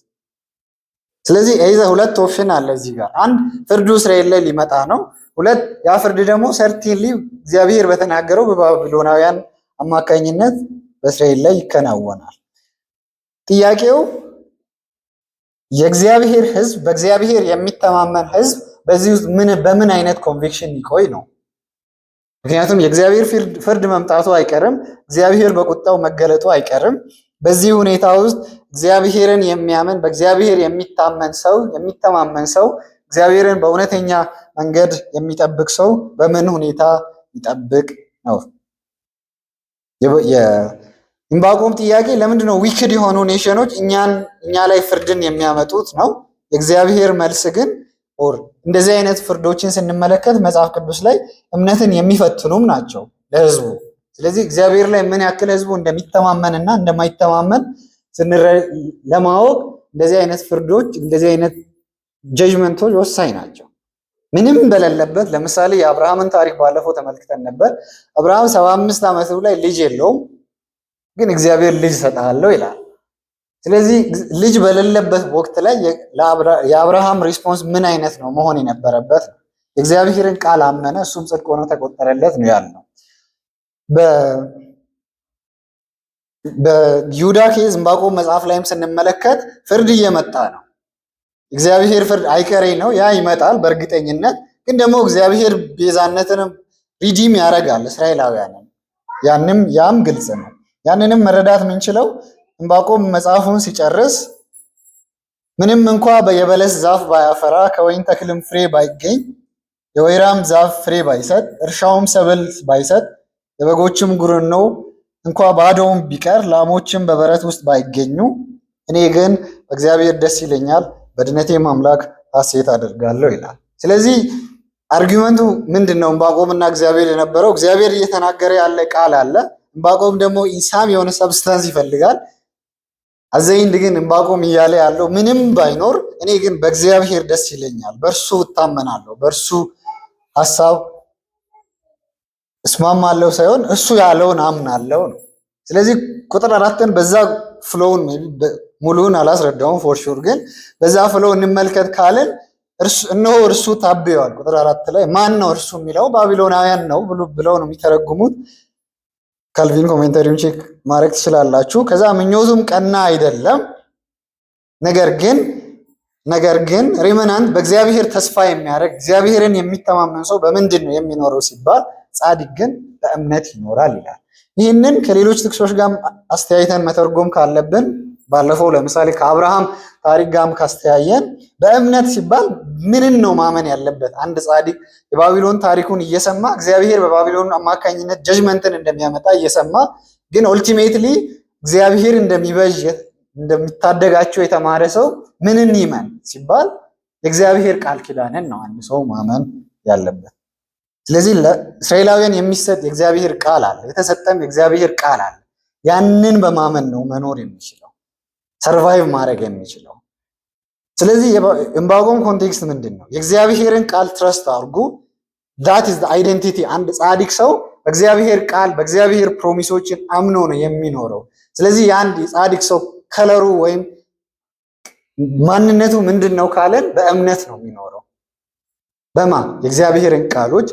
ስለዚህ ሁለት ኦፕሽን አለ እዚህ ጋር። አንድ ፍርዱ እስራኤል ላይ ሊመጣ ነው። ሁለት ያ ፍርድ ደግሞ ሰርቲንሊ እግዚአብሔር በተናገረው በባቢሎናውያን አማካኝነት በእስራኤል ላይ ይከናወናል። ጥያቄው የእግዚአብሔር ሕዝብ በእግዚአብሔር የሚተማመን ሕዝብ በዚህ ውስጥ በምን አይነት ኮንቪክሽን ይቆይ ነው። ምክንያቱም የእግዚአብሔር ፍርድ መምጣቱ አይቀርም፣ እግዚአብሔር በቁጣው መገለጡ አይቀርም። በዚህ ሁኔታ ውስጥ እግዚአብሔርን የሚያምን በእግዚአብሔር የሚተማመን ሰው እግዚአብሔርን በእውነተኛ መንገድ የሚጠብቅ ሰው በምን ሁኔታ ይጠብቅ ነው። የዕንባቆም ጥያቄ ለምንድን ነው ዊክድ የሆኑ ኔሽኖች እኛ ላይ ፍርድን የሚያመጡት ነው። የእግዚአብሔር መልስ ግን እንደዚህ አይነት ፍርዶችን ስንመለከት መጽሐፍ ቅዱስ ላይ እምነትን የሚፈትኑም ናቸው ለህዝቡ። ስለዚህ እግዚአብሔር ላይ ምን ያክል ህዝቡ እንደሚተማመንና እንደማይተማመን ለማወቅ እንደዚህ አይነት ፍርዶች እንደዚህ አይነት ጀጅመንቶች ወሳኝ ናቸው። ምንም በሌለበት ለምሳሌ የአብርሃምን ታሪክ ባለፈው ተመልክተን ነበር። አብርሃም 75 ዓመቱ ላይ ልጅ የለውም፣ ግን እግዚአብሔር ልጅ እሰጥሃለሁ ይላል። ስለዚህ ልጅ በሌለበት ወቅት ላይ የአብርሃም ሪስፖንስ ምን አይነት ነው መሆን የነበረበት? የእግዚአብሔርን ቃል አመነ፣ እሱም ጽድቅ ሆኖ ተቆጠረለት ነው ያልነው። በይሁዳ ኬዝ ዕንባቆም መጽሐፍ ላይም ስንመለከት ፍርድ እየመጣ ነው። እግዚአብሔር ፍርድ አይቀሬ ነው፣ ያ ይመጣል በእርግጠኝነት። ግን ደግሞ እግዚአብሔር ቤዛነትንም ሪዲም ያደርጋል እስራኤላውያንን፣ ያም ግልጽ ነው። ያንንም መረዳት የምንችለው ዕንባቆም መጽሐፉን ሲጨርስ ምንም እንኳ የበለስ ዛፍ ባያፈራ ከወይን ተክልም ፍሬ ባይገኝ የወይራም ዛፍ ፍሬ ባይሰጥ እርሻውም ሰብል ባይሰጥ የበጎችም ጉርኖ እንኳ ባዶውም ቢቀር ላሞችም በበረት ውስጥ ባይገኙ እኔ ግን በእግዚአብሔር ደስ ይለኛል፣ በድነቴም አምላክ ሐሴት አደርጋለሁ ይላል። ስለዚህ አርጊመንቱ ምንድን ነው? ዕንባቆምና እግዚአብሔር የነበረው እግዚአብሔር እየተናገረ ያለ ቃል አለ። ዕንባቆም ደግሞ ኢንሳም የሆነ ሰብስታንስ ይፈልጋል። አዘይንድ ግን ዕንባቆም እያለ ያለው ምንም ባይኖር እኔ ግን በእግዚአብሔር ደስ ይለኛል፣ በእርሱ እታመናለሁ፣ በእርሱ ሐሳብ እስማማለሁ ሳይሆን እሱ ያለውን አምናለሁ ነው። ስለዚህ ቁጥር 4ን በዛ ፍሎውን ሙሉውን አላስረዳውም ፎር ሹር፣ ግን በዛ ፍሎው እንመልከት ካልን እነሆ እርሱ ታብየዋል። ቁጥር 4 ላይ ማን ነው እርሱ የሚለው ባቢሎናውያን ነው ብለው ነው የሚተረጉሙት። ካልቪን ኮሜንታሪውን ቼክ ማድረግ ትችላላችሁ። ከዛ ምኞቱም ቀና አይደለም፣ ነገር ግን ሪመናንት በእግዚአብሔር ተስፋ የሚያደርግ እግዚአብሔርን የሚተማመን ሰው በምንድን ነው የሚኖረው ሲባል ጻድቅ ግን በእምነት ይኖራል ይላል። ይህንን ከሌሎች ጥቅሶች ጋር አስተያይተን መተርጎም ካለብን ባለፈው ለምሳሌ ከአብርሃም ታሪክ ጋር ካስተያየን በእምነት ሲባል ምንን ነው ማመን ያለበት? አንድ ጻድቅ የባቢሎን ታሪኩን እየሰማ እግዚአብሔር በባቢሎን አማካኝነት ጀጅመንትን እንደሚያመጣ እየሰማ ግን ኦልቲሜትሊ እግዚአብሔር እንደሚበጅ እንደሚታደጋቸው የተማረ ሰው ምንን ይመን ሲባል የእግዚአብሔር ቃል ኪዳንን ነው አንድ ሰው ማመን ያለበት። ስለዚህ ለእስራኤላውያን የሚሰጥ የእግዚአብሔር ቃል አለ፣ የተሰጠም የእግዚአብሔር ቃል አለ። ያንን በማመን ነው መኖር የሚችለው ሰርቫይቭ ማድረግ የሚችለው። ስለዚህ ዕንባቆም ኮንቴክስት ምንድን ነው? የእግዚአብሔርን ቃል ትረስት አድርጉ። ዳት ኢዝ አይደንቲቲ። አንድ ጻድቅ ሰው በእግዚአብሔር ቃል በእግዚአብሔር ፕሮሚሶችን አምኖ ነው የሚኖረው። ስለዚህ የአንድ የጻድቅ ሰው ከለሩ ወይም ማንነቱ ምንድን ነው ካለን በእምነት ነው የሚኖረው። በማ የእግዚአብሔርን ቃሎች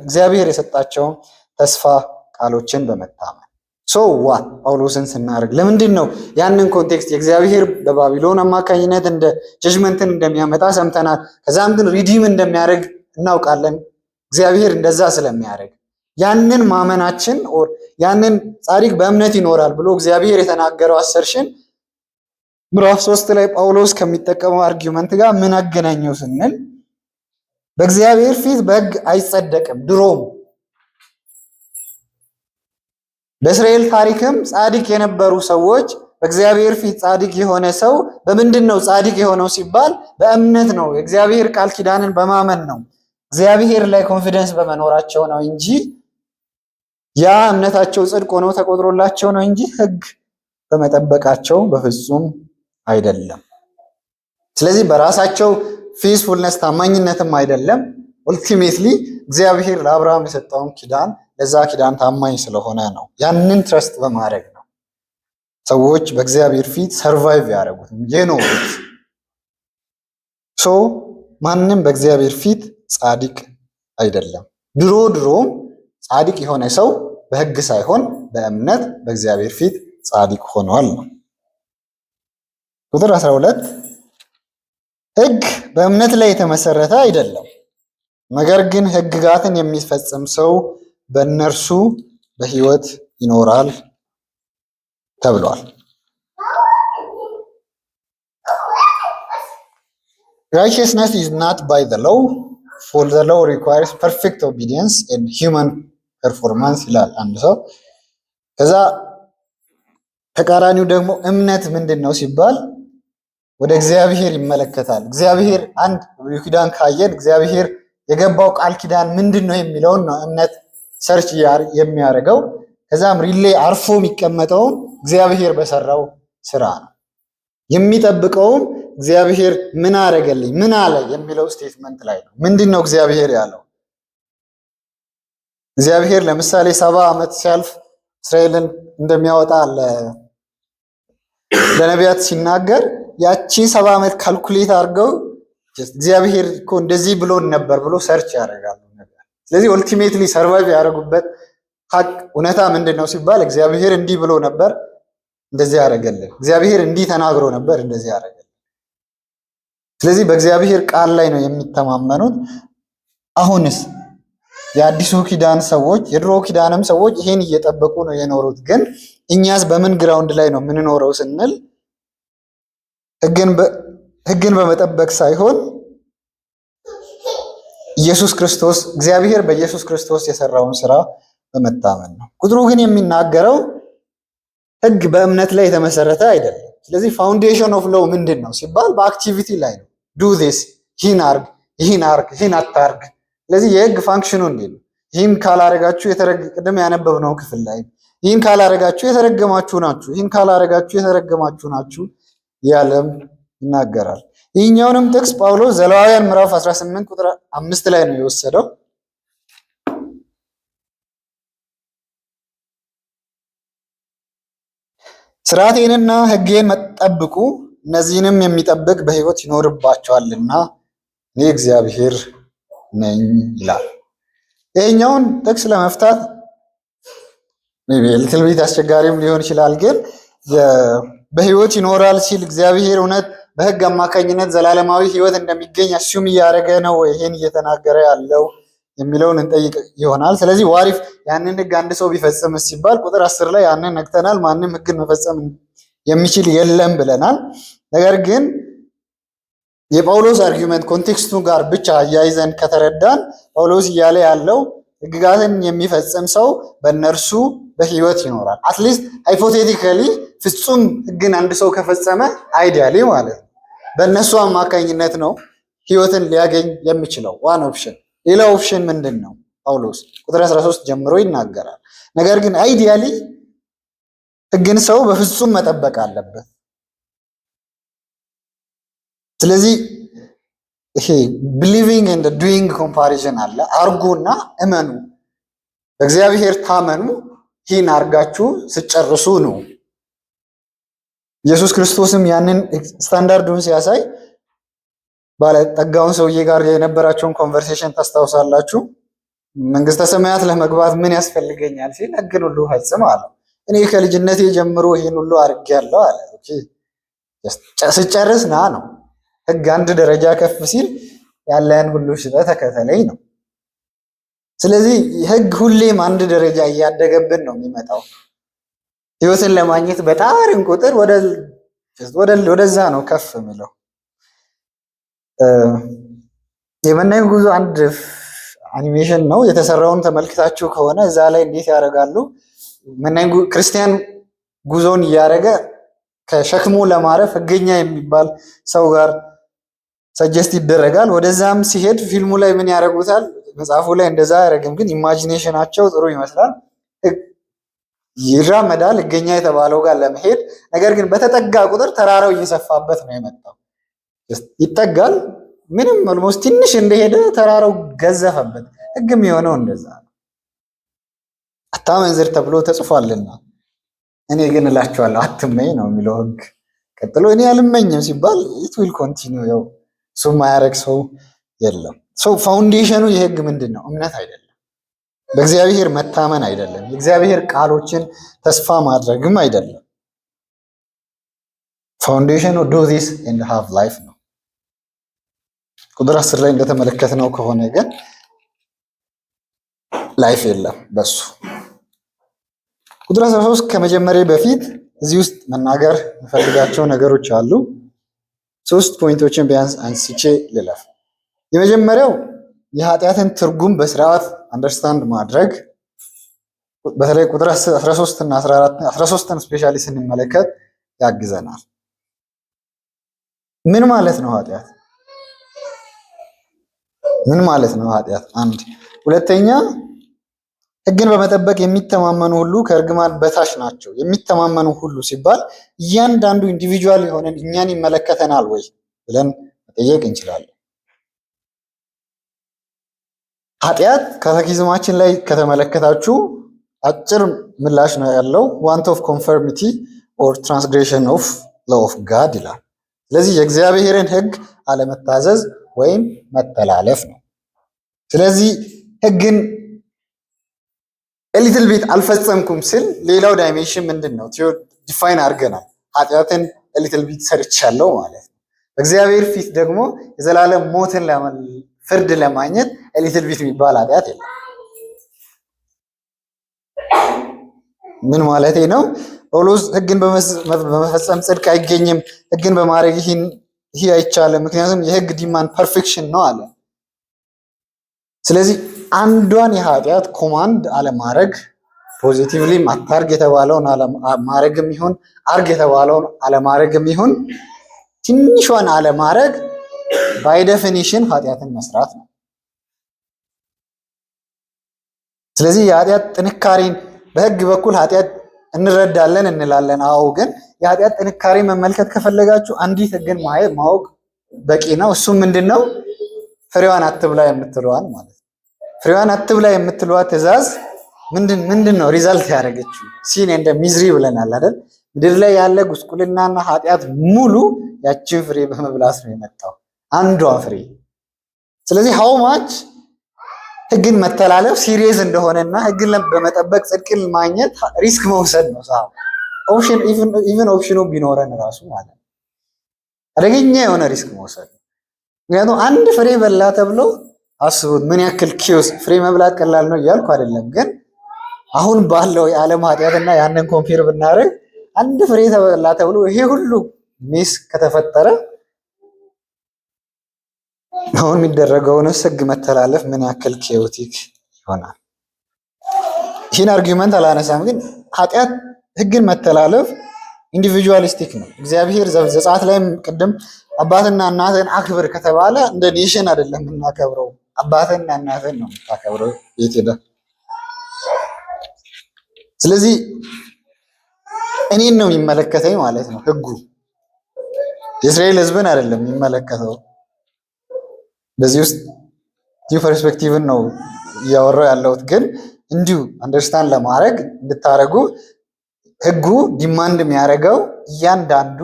እግዚአብሔር የሰጣቸውን ተስፋ ቃሎችን በመታመን ዋት ጳውሎስን ስናደርግ ለምንድን ነው ያንን ኮንቴክስት የእግዚአብሔር በባቢሎን አማካኝነት እንደ ጀጅመንትን እንደሚያመጣ ሰምተናል። ከዛም ግን ሪዲም እንደሚያደርግ እናውቃለን። እግዚአብሔር እንደዛ ስለሚያደርግ ያንን ማመናችን ያንን ጻድቅ በእምነት ይኖራል ብሎ እግዚአብሔር የተናገረው አሰርሽን ምዕራፍ 3 ላይ ጳውሎስ ከሚጠቀመው አርጊመንት ጋር ምን አገናኘው ስንል በእግዚአብሔር ፊት በሕግ አይጸደቅም። ድሮም በእስራኤል ታሪክም ጻድቅ የነበሩ ሰዎች በእግዚአብሔር ፊት ጻድቅ የሆነ ሰው በምንድን ነው ጻድቅ የሆነው ሲባል በእምነት ነው። የእግዚአብሔር ቃል ኪዳንን በማመን ነው። እግዚአብሔር ላይ ኮንፊደንስ በመኖራቸው ነው እንጂ ያ እምነታቸው ጽድቅ ሆኖ ተቆጥሮላቸው ነው እንጂ ሕግ በመጠበቃቸው በፍጹም አይደለም። ስለዚህ በራሳቸው ፌስፉልነስ ታማኝነትም አይደለም። ኡልቲሜትሊ እግዚአብሔር ለአብርሃም የሰጠውን ኪዳን ለዛ ኪዳን ታማኝ ስለሆነ ነው። ያንን ትረስት በማድረግ ነው ሰዎች በእግዚአብሔር ፊት ሰርቫይቭ ያደረጉት የኖሩት። ማንም በእግዚአብሔር ፊት ጻድቅ አይደለም። ድሮም ጻድቅ የሆነ ሰው በሕግ ሳይሆን በእምነት በእግዚአብሔር ፊት ጻድቅ ሆኗል ነው። ቁጥር 12 ሕግ በእምነት ላይ የተመሰረተ አይደለም፣ ነገር ግን ሕግጋትን የሚፈጽም ሰው በእነርሱ በሕይወት ይኖራል ተብሏል። Righteousness is not by the law, for the law requires perfect obedience and human performance ይላል አንድ ሰው። ከዛ ተቃራኒው ደግሞ እምነት ምንድን ነው ሲባል ወደ እግዚአብሔር ይመለከታል። እግዚአብሔር አንድ በብሉይ ኪዳን ካየን እግዚአብሔር የገባው ቃል ኪዳን ምንድን ነው የሚለውን ነው እምነት ሰርች የሚያደርገው። ከዛም ሪሌ አርፎ የሚቀመጠውም እግዚአብሔር በሰራው ስራ ነው። የሚጠብቀውም እግዚአብሔር ምን አደረገልኝ ምን አለ የሚለው ስቴትመንት ላይ ነው። ምንድን ነው እግዚአብሔር ያለው? እግዚአብሔር ለምሳሌ 70 ዓመት ሲያልፍ እስራኤልን እንደሚያወጣ ለነቢያት ሲናገር ያቺ 70 ዓመት ካልኩሌት አድርገው እግዚአብሔር እኮ እንደዚህ ብሎን ነበር ብሎ ሰርች ያደርጋሉ ነቢያት። ስለዚህ ኦልቲሜትሊ ሰርቫይቭ ያደረጉበት ሀቅ እውነታ ምንድን ነው ሲባል እግዚአብሔር እንዲህ ብሎ ነበር እንደዚህ ያደረገልን፣ እግዚአብሔር እንዲህ ተናግሮ ነበር እንደዚህ ያደረገልን። ስለዚህ በእግዚአብሔር ቃል ላይ ነው የሚተማመኑት። አሁንስ የአዲሱ ኪዳን ሰዎች የድሮ ኪዳንም ሰዎች ይሄን እየጠበቁ ነው የኖሩት። ግን እኛስ በምን ግራውንድ ላይ ነው የምንኖረው ስንል ሕግን በመጠበቅ ሳይሆን ኢየሱስ ክርስቶስ እግዚአብሔር በኢየሱስ ክርስቶስ የሰራውን ስራ በመታመን ነው። ቁጥሩ ግን የሚናገረው ሕግ በእምነት ላይ የተመሰረተ አይደለም። ስለዚህ ፋውንዴሽን ኦፍ ሎው ምንድን ነው ሲባል በአክቲቪቲ ላይ ነው። ዱ ዚስ፣ ይህን አርግ፣ ይህን አርግ፣ ይህን አታርግ። ስለዚህ የሕግ ፋንክሽኑ እንዴት ነው? ይህን ካላረጋችሁ ቅድም ያነበብነው ክፍል ላይ ይህን ካላረጋችሁ የተረገማችሁ ናችሁ፣ ይህን ካላረጋችሁ የተረገማችሁ ናችሁ ያለም ይናገራል። ይህኛውንም ጥቅስ ጳውሎስ ዘሌዋውያን ምዕራፍ 18 ቁጥር 5 ላይ ነው የወሰደው። ስርዓቴንና ሕጌን መጠብቁ እነዚህንም የሚጠብቅ በሕይወት ይኖርባቸዋልና እኔ እግዚአብሔር ነኝ ይላል። ይህኛውን ጥቅስ ለመፍታት ልትል ቤት አስቸጋሪም ሊሆን ይችላል። ግን በሕይወት ይኖራል ሲል እግዚአብሔር እውነት በሕግ አማካኝነት ዘላለማዊ ሕይወት እንደሚገኝ አስዩም እያደረገ ነው ይሄን እየተናገረ ያለው የሚለውን እንጠይቅ ይሆናል። ስለዚህ ዋሪፍ ያንን ሕግ አንድ ሰው ቢፈጽም ሲባል ቁጥር 10 ላይ ያንን ነግተናል። ማንም ሕግን መፈጸም የሚችል የለም ብለናል። ነገር ግን የጳውሎስ አርጊውመንት ኮንቴክስቱ ጋር ብቻ አያይዘን ከተረዳን ጳውሎስ እያለ ያለው ሕግጋትን የሚፈጽም ሰው በእነርሱ በሕይወት ይኖራል። አትሊስት ሃይፖቴቲካሊ ፍጹም ሕግን አንድ ሰው ከፈጸመ አይዲያሊ ማለት ነው በእነሱ አማካኝነት ነው ሕይወትን ሊያገኝ የሚችለው ዋን ኦፕሽን። ሌላ ኦፕሽን ምንድን ነው? ጳውሎስ ቁጥር 13 ጀምሮ ይናገራል። ነገር ግን አይዲያሊ ሕግን ሰው በፍጹም መጠበቅ አለበት። ስለዚህ ይሄ ቢሊቪንግ ኤንድ ዱይንግ ኮምፓሪዥን አለ። አርጉና እመኑ፣ በእግዚአብሔር ታመኑ፣ ይህን አርጋችሁ ስጨርሱ ነው። ኢየሱስ ክርስቶስም ያንን ስታንዳርዱን ሲያሳይ ባለጠጋውን ሰውዬ ጋር የነበራቸውን ኮንቨርሴሽን ታስታውሳላችሁ። መንግስተ ሰማያት ለመግባት ምን ያስፈልገኛል ሲል ሕግን ሁሉ ፈጽም አለው። እኔ ከልጅነቴ ጀምሮ ይህን ሁሉ አድርጌያለሁ አለ። ስጨርስ ና ነው። ሕግ አንድ ደረጃ ከፍ ሲል ያለን ሁሉ ሽጠህ ተከተለኝ ነው። ስለዚህ ሕግ ሁሌም አንድ ደረጃ እያደገብን ነው የሚመጣው። ሕይወትን ለማግኘት በጣርን ቁጥር ወደዛ ነው ከፍ የሚለው። የመናኝ ጉዞ አንድ አኒሜሽን ነው የተሰራውን ተመልክታችሁ ከሆነ እዛ ላይ እንዴት ያደርጋሉ? ክርስቲያን ጉዞውን እያደረገ ከሸክሙ ለማረፍ ህገኛ የሚባል ሰው ጋር ሰጀስት ይደረጋል። ወደዛም ሲሄድ ፊልሙ ላይ ምን ያደርጉታል? መጽሐፉ ላይ እንደዛ አያደርግም፣ ግን ኢማጂኔሽናቸው ጥሩ ይመስላል። ይራመዳል ህገኛ የተባለው ጋር ለመሄድ። ነገር ግን በተጠጋ ቁጥር ተራራው እየሰፋበት ነው የመጣው። ይጠጋል፣ ምንም ኦልሞስት ትንሽ እንደሄደ ተራራው ገዘፈበት። ህግም የሆነው እንደዛ ነው። አታመንዝር ተብሎ ተጽፏልና እኔ ግን እላችኋለሁ አትመኝ ነው የሚለው ህግ። ቀጥሎ እኔ አልመኝም ሲባል ኢት ዊል ኮንቲኒው። ያው እሱ የማያደርግ ሰው የለም። ፋውንዴሽኑ የህግ ምንድን ነው? እምነት አይደለም፣ በእግዚአብሔር መታመን አይደለም፣ የእግዚአብሔር ቃሎችን ተስፋ ማድረግም አይደለም። ፋውንዴሽኑ ዱ ዚስ ኤንድ ሃቭ ላይፍ ነው። ቁጥር 10 ላይ እንደተመለከትነው ከሆነ ግን ላይፍ የለም በሱ። ቁጥር 13 ከመጀመሪያ በፊት እዚህ ውስጥ መናገር የምፈልጋቸው ነገሮች አሉ። 3 ፖይንቶችን ቢያንስ አንስቼ ልለፍ። የመጀመሪያው የኃጢአትን ትርጉም በስርዓት አንደርስታንድ ማድረግ፣ በተለይ ቁጥር 13 እና 13ን ስፔሻሊ ስንመለከት ያግዘናል። ምን ማለት ነው ኃጢአት? ምን ማለት ነው ኃጢአት? አንድ ሁለተኛ ህግን በመጠበቅ የሚተማመኑ ሁሉ ከእርግማን በታች ናቸው። የሚተማመኑ ሁሉ ሲባል እያንዳንዱ ኢንዲቪጁዋል የሆነን እኛን ይመለከተናል ወይ ብለን መጠየቅ እንችላለን። ኃጢአት ካቴኪዝማችን ላይ ከተመለከታችሁ አጭር ምላሽ ነው ያለው። ዋንት ኦፍ ኮንፈርሚቲ ኦር ትራንስግሬሽን ኦፍ ሎው ኦፍ ጋድ ይላል። ስለዚህ የእግዚአብሔርን ህግ አለመታዘዝ ወይም መተላለፍ ነው። ስለዚህ ህግን ኤሊትል ቤት አልፈጸምኩም ስል ሌላው ዳይሜንሽን ምንድን ነው? ዲፋይን አድርገናል። ኃጢአትን ኤሊትል ቤት ሰርቻለሁ ማለት ነው። በእግዚአብሔር ፊት ደግሞ የዘላለም ሞትን ፍርድ ለማግኘት ኤሊትል ቤት የሚባል ኃጢአት የለም። ምን ማለት ነው? ጳውሎስ ህግን በመፈጸም ጽድቅ አይገኝም፣ ህግን በማድረግ ይህ አይቻልም፣ ምክንያቱም የህግ ዲማንድ ፐርፌክሽን ነው አለ። ስለዚህ አንዷን የኃጢአት ኮማንድ አለማድረግ፣ ፖዚቲቭሊ አታርግ የተባለውን ማድረግም ይሁን አርግ የተባለውን አለማድረግም ይሁን ትንሿን አለማድረግ ባይ ዴፊኒሽን ኃጢአትን መስራት ነው። ስለዚህ የኃጢአት ጥንካሬን በህግ በኩል ኃጢአት እንረዳለን እንላለን። አዎ፣ ግን የኃጢአት ጥንካሬ መመልከት ከፈለጋችሁ አንዲት ህግን ማወቅ በቂ ነው። እሱም ምንድነው? ፍሬዋን አትብላ የምትለዋን ማለት ነው። ፍሬዋን አትብላ የምትለዋ ትእዛዝ ምንድን ነው? ሪዛልት ያደረገችው ሲን እንደ ሚዝሪ ብለናል አይደል? ምድር ላይ ያለ ጉስቁልናና ኃጢአት ሙሉ ያችን ፍሬ በመብላት ነው የመጣው፣ አንዷ ፍሬ። ስለዚህ ሃው ማች ህግን መተላለፍ ሲሪየስ እንደሆነና ህግን በመጠበቅ ጽድቅን ማግኘት ሪስክ መውሰድ ነው። ኦፕሽን ኢቭን ኦፕሽኑ ቢኖረን ራሱ ማለት ነው አደገኛ የሆነ ሪስክ መውሰድ ነው። ምክንያቱም አንድ ፍሬ በላ ተብሎ አስቡት ምን ያክል ኪዮስ። ፍሬ መብላት ቀላል ነው እያልኩ አይደለም፣ ግን አሁን ባለው የዓለም ኃጢአትና ያንን ኮምፔር ብናደርግ አንድ ፍሬ ተበላ ተብሎ ይሄ ሁሉ ሚስ ከተፈጠረ አሁን የሚደረገውን ህግ መተላለፍ ምን ያክል ኬዮቲክ ይሆናል። ይህን አርጊውመንት አላነሳም፣ ግን ኃጢአት ህግን መተላለፍ ኢንዲቪጁዋሊስቲክ ነው። እግዚአብሔር ዘጸአት ላይም ቅድም አባትና እናትን አክብር ከተባለ እንደ ኔሽን አይደለም የምናከብረው፣ አባትና እናትን ነው የምታከብረው። የት ሄደ? ስለዚህ እኔን ነው የሚመለከተኝ ማለት ነው ህጉ፣ የእስራኤል ህዝብን አይደለም የሚመለከተው። በዚህ ውስጥ ኒው ፐርስፔክቲቭን ነው እያወራው ያለሁት፣ ግን እንዲሁ አንደርስታንድ ለማድረግ እንድታደርጉ ህጉ ዲማንድ የሚያደርገው እያንዳንዱ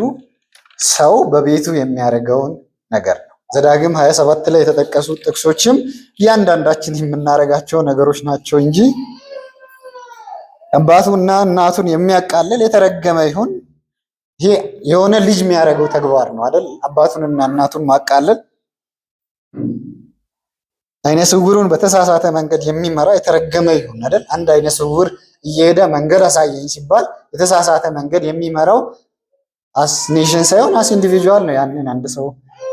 ሰው በቤቱ የሚያደርገውን ነገር ነው። ዘዳግም 27 ላይ የተጠቀሱ ጥቅሶችም እያንዳንዳችን የምናደርጋቸው ነገሮች ናቸው እንጂ አባቱና እናቱን የሚያቃልል የተረገመ ይሁን። ይሄ የሆነ ልጅ የሚያደርገው ተግባር ነው አይደል? አባቱንና እናቱን ማቃለል። አይነ ስውሩን በተሳሳተ መንገድ የሚመራ የተረገመ ይሁን አይደል? አንድ አይነ ስውር እየሄደ መንገድ አሳየኝ ሲባል የተሳሳተ መንገድ የሚመራው አስ ኔሽን ሳይሆን አስ ኢንዲቪጁዋል ነው ያንን አንድ ሰው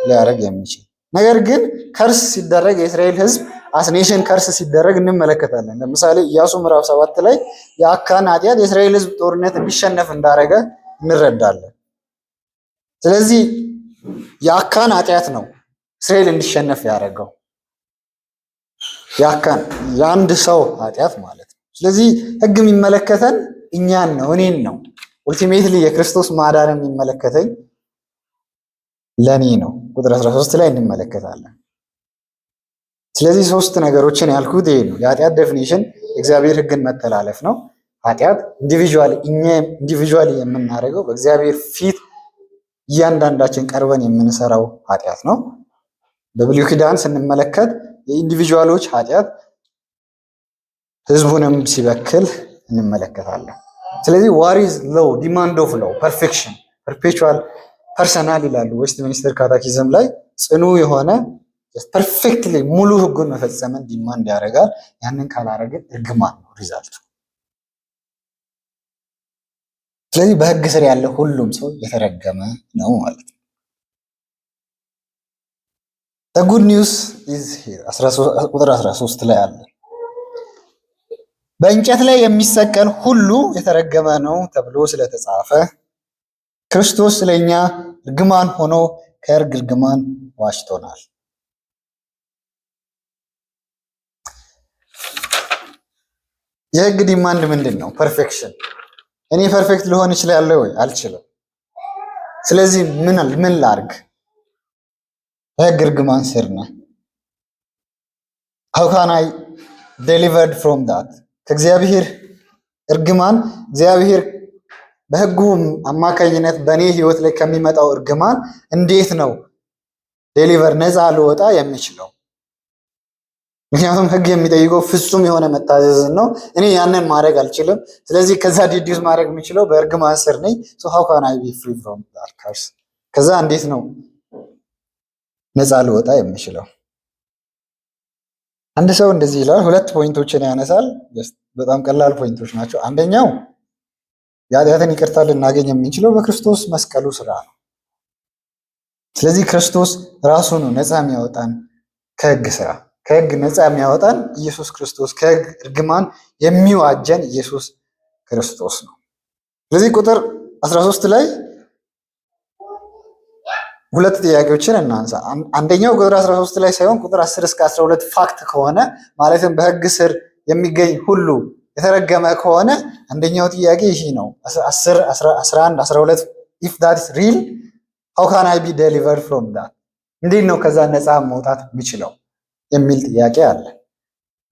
ሊያደርግ የሚችል። ነገር ግን ከርስ ሲደረግ የእስራኤል ህዝብ አስ ኔሽን ከርስ ሲደረግ እንመለከታለን። ለምሳሌ ኢያሱ ምዕራፍ 7 ላይ የአካን ኃጢአት የእስራኤል ህዝብ ጦርነት እንዲሸነፍ እንዳደረገ እንረዳለን። ስለዚህ የአካን ኃጢአት ነው እስራኤል እንዲሸነፍ ያደረገው፣ የአካን የአንድ ሰው ኃጢአት ማለት ነው። ስለዚህ ሕግ የሚመለከተን እኛን ነው፣ እኔን ነው። ኡልቲሜትሊ የክርስቶስ ማዳን የሚመለከተኝ ለኔ ነው። ቁጥር 13 ላይ እንመለከታለን። ስለዚህ ሶስት ነገሮችን ያልኩት ይሄ ነው። የኃጢአት ዴፊኒሽን የእግዚአብሔር ሕግን መተላለፍ ነው። ኃጢአት ኢንዲቪዥዋሊ የምናደርገው በእግዚአብሔር ፊት እያንዳንዳችን ቀርበን የምንሰራው ኃጢአት ነው። በብሉይ ኪዳን ስንመለከት የኢንዲቪዥዋሎች ኃጢአት ህዝቡንም ሲበክል እንመለከታለን። ስለዚህ ዋት ኢዝ ሎው ዲማንድ ኦፍ ሎው ፐርፌክሽን ፐርፔቹዋል ፐርሰናል ይላሉ ዌስትሚኒስተር ካታኪዝም ላይ ጽኑ የሆነ ፐርፌክትሊ ሙሉ ህጉን መፈጸምን ዲማንድ ያደርጋል። ያንን ካላረግን እርግማን ነው ሪዛልቱ። ስለዚህ በህግ ስር ያለ ሁሉም ሰው የተረገመ ነው ማለት ነው። the good news is here ቁጥር 13 ላይ አለ። በእንጨት ላይ የሚሰቀል ሁሉ የተረገመ ነው ተብሎ ስለተጻፈ ክርስቶስ ስለኛ እርግማን ሆኖ ከሕግ እርግማን ዋጅቶናል። የህግ ዲማንድ ምንድን ነው? ፐርፌክሽን። እኔ ፐርፌክት ልሆን እችላለሁ ወይ? አልችልም። ስለዚህ ምን ላርግ? በህግ እርግማን ስር ነህ። how can I delivered from that? ከእግዚአብሔር እርግማን እግዚአብሔር በህጉ አማካኝነት በእኔ ህይወት ላይ ከሚመጣው እርግማን እንዴት ነው ዴሊቨር ነፃ ልወጣ የምችለው? ምክንያቱም ህግ የሚጠይቀው ፍጹም የሆነ መታዘዝን ነው። እኔ ያንን ማድረግ አልችልም። ስለዚህ ከዛ ዲዲውስ ማድረግ የምችለው በእርግማን ስር ነኝ። so how can I be free from that curse? ከዛ እንዴት ነው ነፃ ልወጣ የምችለው? አንድ ሰው እንደዚህ ይላል። ሁለት ፖይንቶችን ያነሳል። በጣም ቀላል ፖይንቶች ናቸው። አንደኛው የኃጢአትን ይቅርታ ልናገኝ የምንችለው በክርስቶስ መስቀሉ ስራ ነው። ስለዚህ ክርስቶስ ራሱ ነው ነፃ የሚያወጣን ከህግ ስራ። ከህግ ነፃ የሚያወጣን ኢየሱስ ክርስቶስ፣ ከህግ እርግማን የሚዋጀን ኢየሱስ ክርስቶስ ነው። ስለዚህ ቁጥር 13 ላይ ሁለት ጥያቄዎችን እናንሳ። አንደኛው ቁጥር 13 ላይ ሳይሆን ቁጥር 10 እስከ 12 ፋክት ከሆነ ማለትም በህግ ስር የሚገኝ ሁሉ የተረገመ ከሆነ አንደኛው ጥያቄ ይሄ ነው። 10 11 12 if that is real how can I be delivered from that? እንዴት ነው ከዛ ነፃ መውጣት የምችለው የሚል ጥያቄ አለ።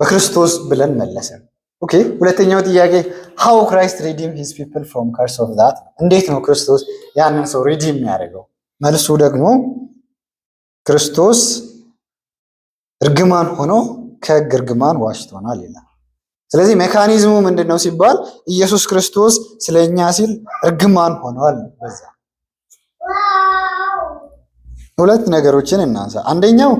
በክርስቶስ ብለን መለሰን። ኦኬ። ሁለተኛው ጥያቄ how Christ redeem his people from curse of that? እንዴት ነው ክርስቶስ ያንን ሰው ሪዲም የሚያደርገው? መልሱ ደግሞ ክርስቶስ እርግማን ሆኖ ከህግ እርግማን ዋጅቶናል ይላል። ስለዚህ ሜካኒዝሙ ምንድነው ሲባል ኢየሱስ ክርስቶስ ስለኛ ሲል እርግማን ሆኗል። በዛ ሁለት ነገሮችን እናንሳ። አንደኛው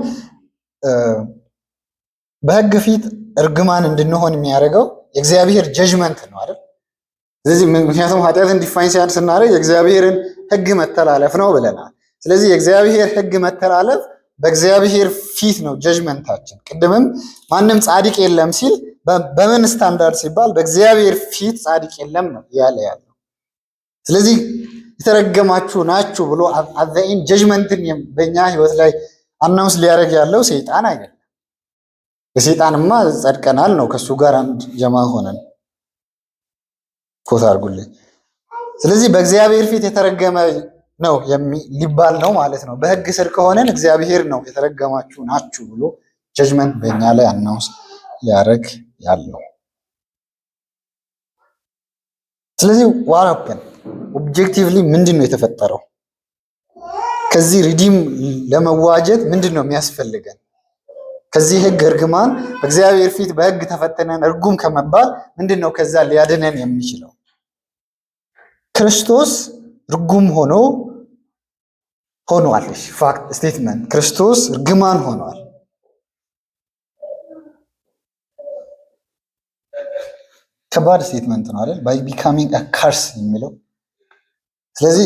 በህግ ፊት እርግማን እንድንሆን የሚያደርገው የእግዚአብሔር ጀጅመንት ነው አይደል? ስለዚህ ምክንያቱም ኃጢአትን ዲፋይን ስናደርግ የእግዚአብሔርን ህግ መተላለፍ ነው ብለናል። ስለዚህ የእግዚአብሔር ህግ መተላለፍ በእግዚአብሔር ፊት ነው ጀጅመንታችን። ቅድምም ማንም ጻድቅ የለም ሲል በምን ስታንዳርድ ሲባል በእግዚአብሔር ፊት ጻድቅ የለም ነው ያለ ያለው። ስለዚህ የተረገማችሁ ናችሁ ብሎ አዘይን ጀጅመንትን በእኛ ህይወት ላይ አናውንስ ሊያደርግ ያለው ሰይጣን አይደለም። በሰይጣንማ ጸድቀናል ነው፣ ከሱ ጋር አንድ ጀማ ሆነን ኮት አድርጉልኝ። ስለዚህ በእግዚአብሔር ፊት የተረገመ ነው ሊባል ነው ማለት ነው። በህግ ስር ከሆነን እግዚአብሔር ነው የተረገማችሁ ናችሁ ብሎ ጀጅመንት በእኛ ላይ አናውንስ ሊያደርግ ያለው። ስለዚህ ዋራፐን ኦብጀክቲቭሊ ምንድን ነው የተፈጠረው? ከዚህ ሪዲም ለመዋጀት ምንድን ነው የሚያስፈልገን? ከዚህ ህግ እርግማን በእግዚአብሔር ፊት በህግ ተፈተነን እርጉም ከመባል ምንድን ነው ከዛ ሊያድነን የሚችለው? ክርስቶስ እርጉም ሆኗል። ፋክት ስቴትመንት፣ ክርስቶስ እርግማን ሆኗል። ከባድ ስቴትመንት ነው አይደል? ባይ ቢካሚንግ አ ካርስ የሚለው። ስለዚህ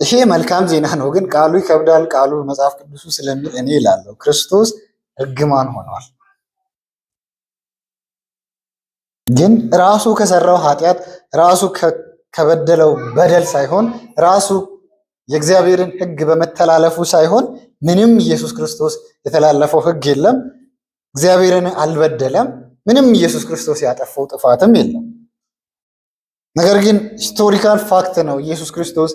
ይሄ መልካም ዜና ነው፣ ግን ቃሉ ይከብዳል። ቃሉ መጽሐፍ ቅዱሱ ስለሚል እኔ እላለሁ ክርስቶስ እርግማን ሆኗል። ግን ራሱ ከሰራው ኃጢአት ራሱ ከበደለው በደል ሳይሆን ራሱ የእግዚአብሔርን ሕግ በመተላለፉ ሳይሆን ምንም ኢየሱስ ክርስቶስ የተላለፈው ሕግ የለም። እግዚአብሔርን አልበደለም። ምንም ኢየሱስ ክርስቶስ ያጠፋው ጥፋትም የለም። ነገር ግን ሂስቶሪካል ፋክት ነው ኢየሱስ ክርስቶስ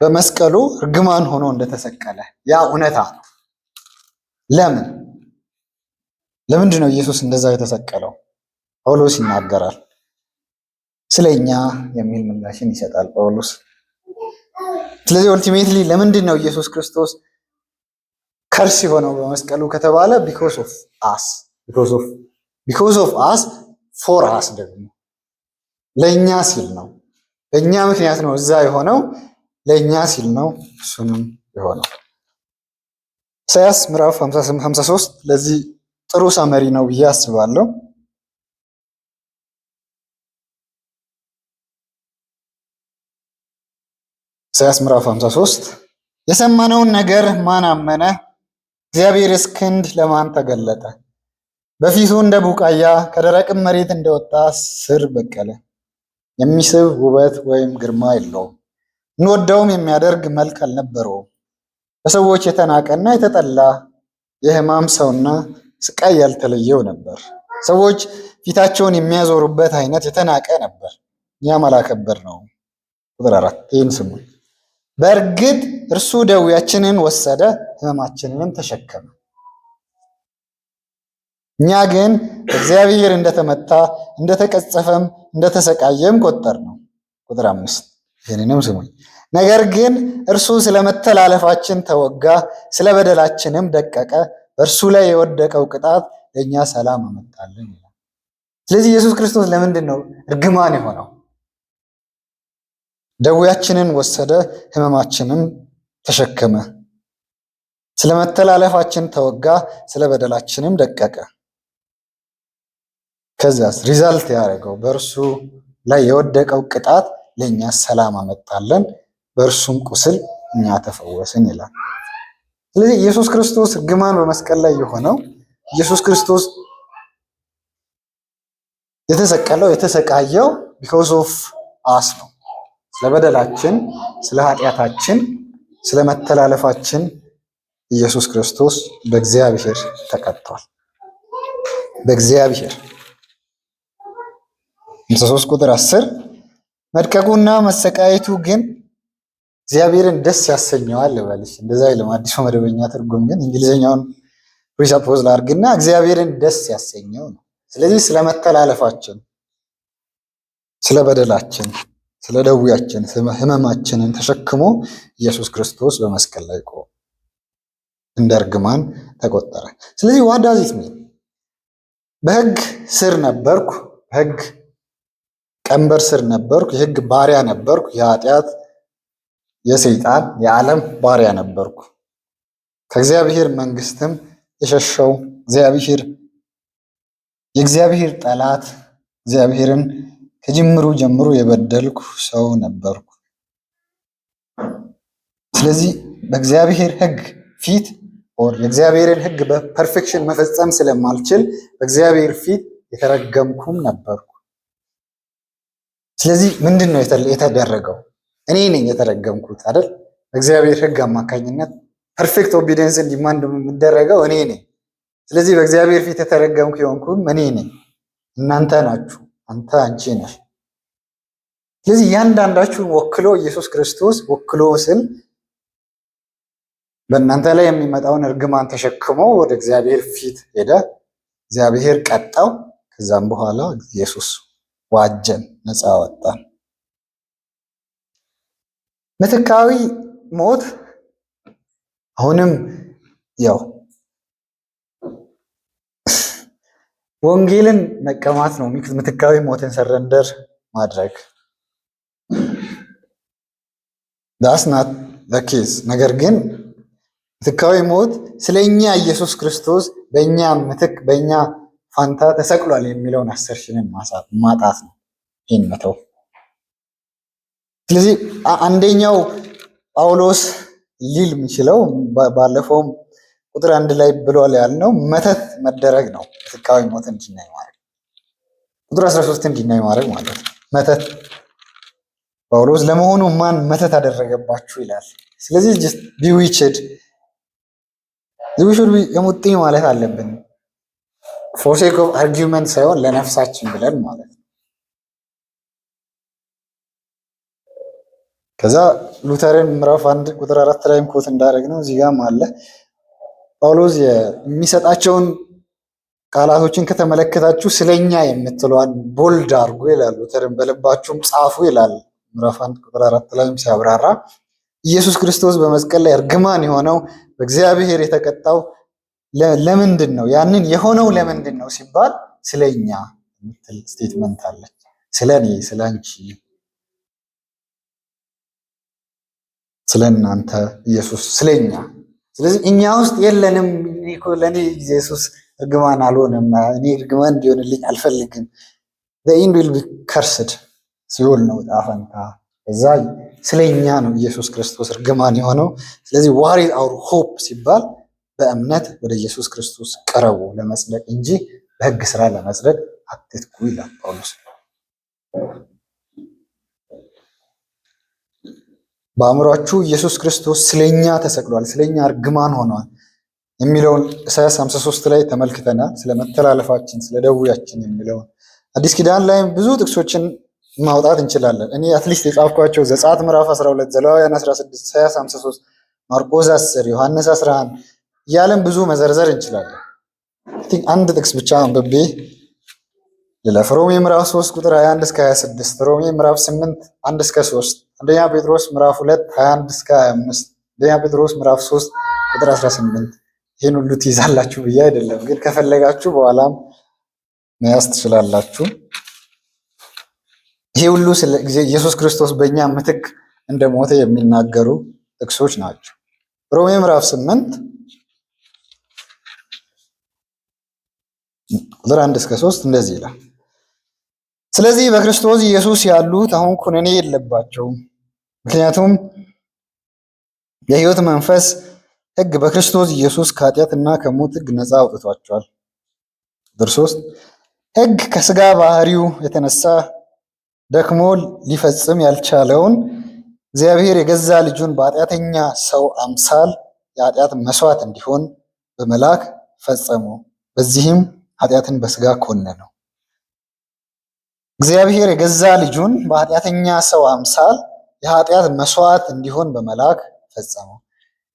በመስቀሉ እርግማን ሆኖ እንደተሰቀለ። ያ እውነታ ነው። ለምንድን ነው ኢየሱስ እንደዛ የተሰቀለው? ጳውሎስ ይናገራል። ስለኛ የሚል ምላሽን ይሰጣል ጳውሎስ። ስለዚህ ኦልቲሜትሊ ለምንድን ነው ኢየሱስ ክርስቶስ ከርስ የሆነው በመስቀሉ ከተባለ ቢኮዝ ኦፍ አስ ፎር አስ ደግሞ ለእኛ ሲል ነው። በእኛ ምክንያት ነው እዛ የሆነው፣ ለእኛ ሲል ነው እሱንም የሆነው። ኢሳይያስ ምዕራፍ 53 ለዚህ ጥሩ ሰመሪ ነው ብዬ አስባለሁ። ኢሳይያስ ምዕራፍ 53 የሰማነውን ነገር ማን አመነ? እግዚአብሔርስ ክንድ ለማን ተገለጠ? በፊቱ እንደ ቡቃያ ከደረቅም መሬት እንደወጣ ስር በቀለ። የሚስብ ውበት ወይም ግርማ የለውም፣ እንወደውም የሚያደርግ መልክ አልነበረውም። በሰዎች የተናቀና የተጠላ የሕማም ሰውና ስቃይ ያልተለየው ነበር። ሰዎች ፊታቸውን የሚያዞሩበት አይነት የተናቀ ነበር፣ እኛም አላከበርነውም። ቁጥር 4 ይህን ስሙ። በእርግጥ እርሱ ደዌያችንን ወሰደ፣ ሕመማችንንም ተሸከመ። እኛ ግን እግዚአብሔር እንደተመታ እንደተቀጸፈም እንደተሰቃየም ቆጠርነው። ቁጥር 5 ይህንንም ስሙኝ። ነገር ግን እርሱ ስለ መተላለፋችን ተወጋ፣ ስለ በደላችንም ደቀቀ። በእርሱ ላይ የወደቀው ቅጣት ለእኛ ሰላም አመጣልን ይላል። ስለዚህ ኢየሱስ ክርስቶስ ለምንድን ነው እርግማን የሆነው? ደዌያችንን ወሰደ፣ ሕመማችንም ተሸከመ። ስለ መተላለፋችን ተወጋ፣ ስለ በደላችንም ደቀቀ። ከዚያስ ሪዛልት ያደረገው በእርሱ ላይ የወደቀው ቅጣት ለእኛ ሰላም አመጣለን፣ በእርሱም ቁስል እኛ ተፈወስን ይላል። ስለዚህ ኢየሱስ ክርስቶስ እርግማን በመስቀል ላይ የሆነው ኢየሱስ ክርስቶስ የተሰቀለው የተሰቃየው ቢኮዝ ኦፍ አስ ነው። ስለ በደላችን፣ ስለ ኃጢአታችን፣ ስለ መተላለፋችን ኢየሱስ ክርስቶስ በእግዚአብሔር ተቀጥቷል። በእግዚአብሔር 53 ቁጥር 10 መድቀቁና መሰቃየቱ ግን እግዚአብሔርን ደስ ያሰኘዋል ልበልሽ። እንደዛ አይልም አዲሱ መደበኛ ትርጉም፣ ግን እንግሊዝኛውን ፕሪሰፖዝ ላድርግና እግዚአብሔርን ደስ ያሰኘው ነው። ስለዚህ ስለ መተላለፋችን፣ ስለ በደላችን፣ ስለ ደዌያችን፣ ሕመማችንን ተሸክሞ ኢየሱስ ክርስቶስ በመስቀል ላይ ቆመ፣ እንደ እርግማን ተቆጠረ። ስለዚህ ዋት ዳዝ ኢት ሚን? በሕግ ስር ነበርኩ፣ በሕግ ቀንበር ስር ነበርኩ፣ የሕግ ባሪያ ነበርኩ፣ የኃጢአት የሰይጣን የዓለም ባሪያ ነበርኩ። ከእግዚአብሔር መንግስትም የሸሸው የእግዚአብሔር ጠላት፣ እግዚአብሔርን ከጅምሩ ጀምሮ የበደልኩ ሰው ነበርኩ። ስለዚህ በእግዚአብሔር ሕግ ፊት የእግዚአብሔርን ሕግ በፐርፌክሽን መፈጸም ስለማልችል በእግዚአብሔር ፊት የተረገምኩም ነበርኩ። ስለዚህ ምንድን ነው የተደረገው? እኔ ነኝ የተረገምኩት አይደል? በእግዚአብሔር ሕግ አማካኝነት ፐርፌክት ኦቢዲየንስ ዲማንድ የምደረገው እኔ ነኝ። ስለዚህ በእግዚአብሔር ፊት የተረገምኩ የሆንኩም እኔ ነኝ። እናንተ ናችሁ፣ አንተ አንቺ ነሽ። ስለዚህ እያንዳንዳችሁን ወክሎ ኢየሱስ ክርስቶስ ወክሎ ስል በእናንተ ላይ የሚመጣውን እርግማን ተሸክሞ ወደ እግዚአብሔር ፊት ሄደ። እግዚአብሔር ቀጣው። ከዛም በኋላ ኢየሱስ ዋጀን፣ ነፃ ወጣን። ምትካዊ ሞት አሁንም ያው ወንጌልን መቀማት ነው። ምትካዊ ሞትን ሰረንደር ማድረግ ዳስ ናት ዘ ኬዝ። ነገር ግን ምትካዊ ሞት ስለኛ ኢየሱስ ክርስቶስ በእኛ ምትክ በእኛ ፋንታ ተሰቅሏል የሚለውን አሰርሽንን ማጣት ነው፣ ይህን መተው። ስለዚህ አንደኛው ጳውሎስ ሊል የሚችለው ባለፈውም ቁጥር 1 ላይ ብሏል ያልነው መተት መደረግ ነው። ምትካዊ ሞት እንዲናይ ማድረግ ቁጥር 13 እንዲናይ ማድረግ ማለት ነው። መተት ጳውሎስ ለመሆኑ ማን መተት አደረገባችሁ ይላል። ስለዚህ ጀስት ቢዊችድ ሹድ ቢ የሙጥኝ ማለት አለብን። ፎር ሴክ ኦፍ አርጊውመንት ሳይሆን ለነፍሳችን ብለን ማለት ነው። ከዛ ሉተርን ምዕራፍ 1 ቁጥር 4 ላይም ኮት እንዳደረግ ነው እዚህ ጋርም አለ። ጳውሎስ የሚሰጣቸውን ቃላቶችን ከተመለከታችሁ ስለኛ የምትለዋን ቦልድ አድርጎ ይላል። ሉተርን በልባችሁም ጻፉ ይላል። ምዕራፍ 1 ቁጥር 4 ላይም ሲያብራራ ኢየሱስ ክርስቶስ በመስቀል ላይ እርግማን የሆነው በእግዚአብሔር የተቀጣው ለምንድን ነው? ያንን የሆነው ለምንድን ነው ሲባል ስለኛ የምትል ስቴትመንት አለች። ስለኔ፣ ስለአንቺ፣ ስለእናንተ ኢየሱስ ስለኛ። ስለዚህ እኛ ውስጥ የለንም። ለኔ ኢየሱስ እርግማን አልሆነም፣ እኔ እርግማን እንዲሆንልኝ አልፈልግም። በኢንድ ዊል ቢ ከርስድ ሲኦል ነው ዕጣ ፈንታ። እዛ ስለኛ ነው ኢየሱስ ክርስቶስ እርግማን የሆነው። ስለዚህ ዋት ኢዝ አወር ሆፕ ሲባል በእምነት ወደ ኢየሱስ ክርስቶስ ቀረቡ ለመጽደቅ እንጂ በሕግ ስራ ለመጽደቅ አትትጉ ይላል ጳውሎስ። በአእምሯችሁ ኢየሱስ ክርስቶስ ስለኛ ተሰቅሏል፣ ስለኛ እርግማን ሆኗል የሚለውን ኢሳይያስ 53 ላይ ተመልክተናል። ስለ መተላለፋችን፣ ስለ ደዌያችን የሚለውን አዲስ ኪዳን ላይም ብዙ ጥቅሶችን ማውጣት እንችላለን። እኔ አትሊስት የጻፍኳቸው ዘጸአት ምዕራፍ 12፣ ዘሌዋውያን 16፣ ኢሳይያስ 53፣ ማርቆስ 10፣ ዮሐንስ 11 እያለን ብዙ መዘርዘር እንችላለን። አንድ ጥቅስ ብቻ አንብቤ ልለፍ። ሮሜ ምዕራፍ 3 ቁጥር 21 እስከ 26፣ ሮሜ ምዕራፍ 8 1 እስከ 3፣ አንደኛ ጴጥሮስ ምዕራፍ 2 21 እስከ 25፣ አንደኛ ጴጥሮስ ምዕራፍ 3 ቁጥር 18። ይህን ሁሉ ትይዛላችሁ ብዬ አይደለም፣ ግን ከፈለጋችሁ በኋላም መያዝ ትችላላችሁ። ይሄ ሁሉ ስለ ኢየሱስ ክርስቶስ በእኛ ምትክ እንደሞተ የሚናገሩ ጥቅሶች ናቸው። ሮሜ ምዕራፍ 8 ቁጥር 1 እስከ 3 እንደዚህ ይላል። ስለዚህ በክርስቶስ ኢየሱስ ያሉት አሁን ኩነኔ የለባቸውም፣ ምክንያቱም የሕይወት መንፈስ ሕግ በክርስቶስ ኢየሱስ ከኃጢአትና ከሞት ሕግ ነፃ አውጥቷቸዋል። ቁጥር 3 ሕግ ከሥጋ ባህሪው የተነሳ ደክሞ ሊፈጽም ያልቻለውን እግዚአብሔር የገዛ ልጁን በኃጢአተኛ ሰው አምሳል የኃጢአት መስዋዕት እንዲሆን በመላክ ፈጸመው። በዚህም ኃጢአትን በሥጋ ኮነነው። እግዚአብሔር የገዛ ልጁን በኃጢአተኛ ሰው አምሳል የኃጢአት መስዋዕት እንዲሆን በመላክ ፈጸመው።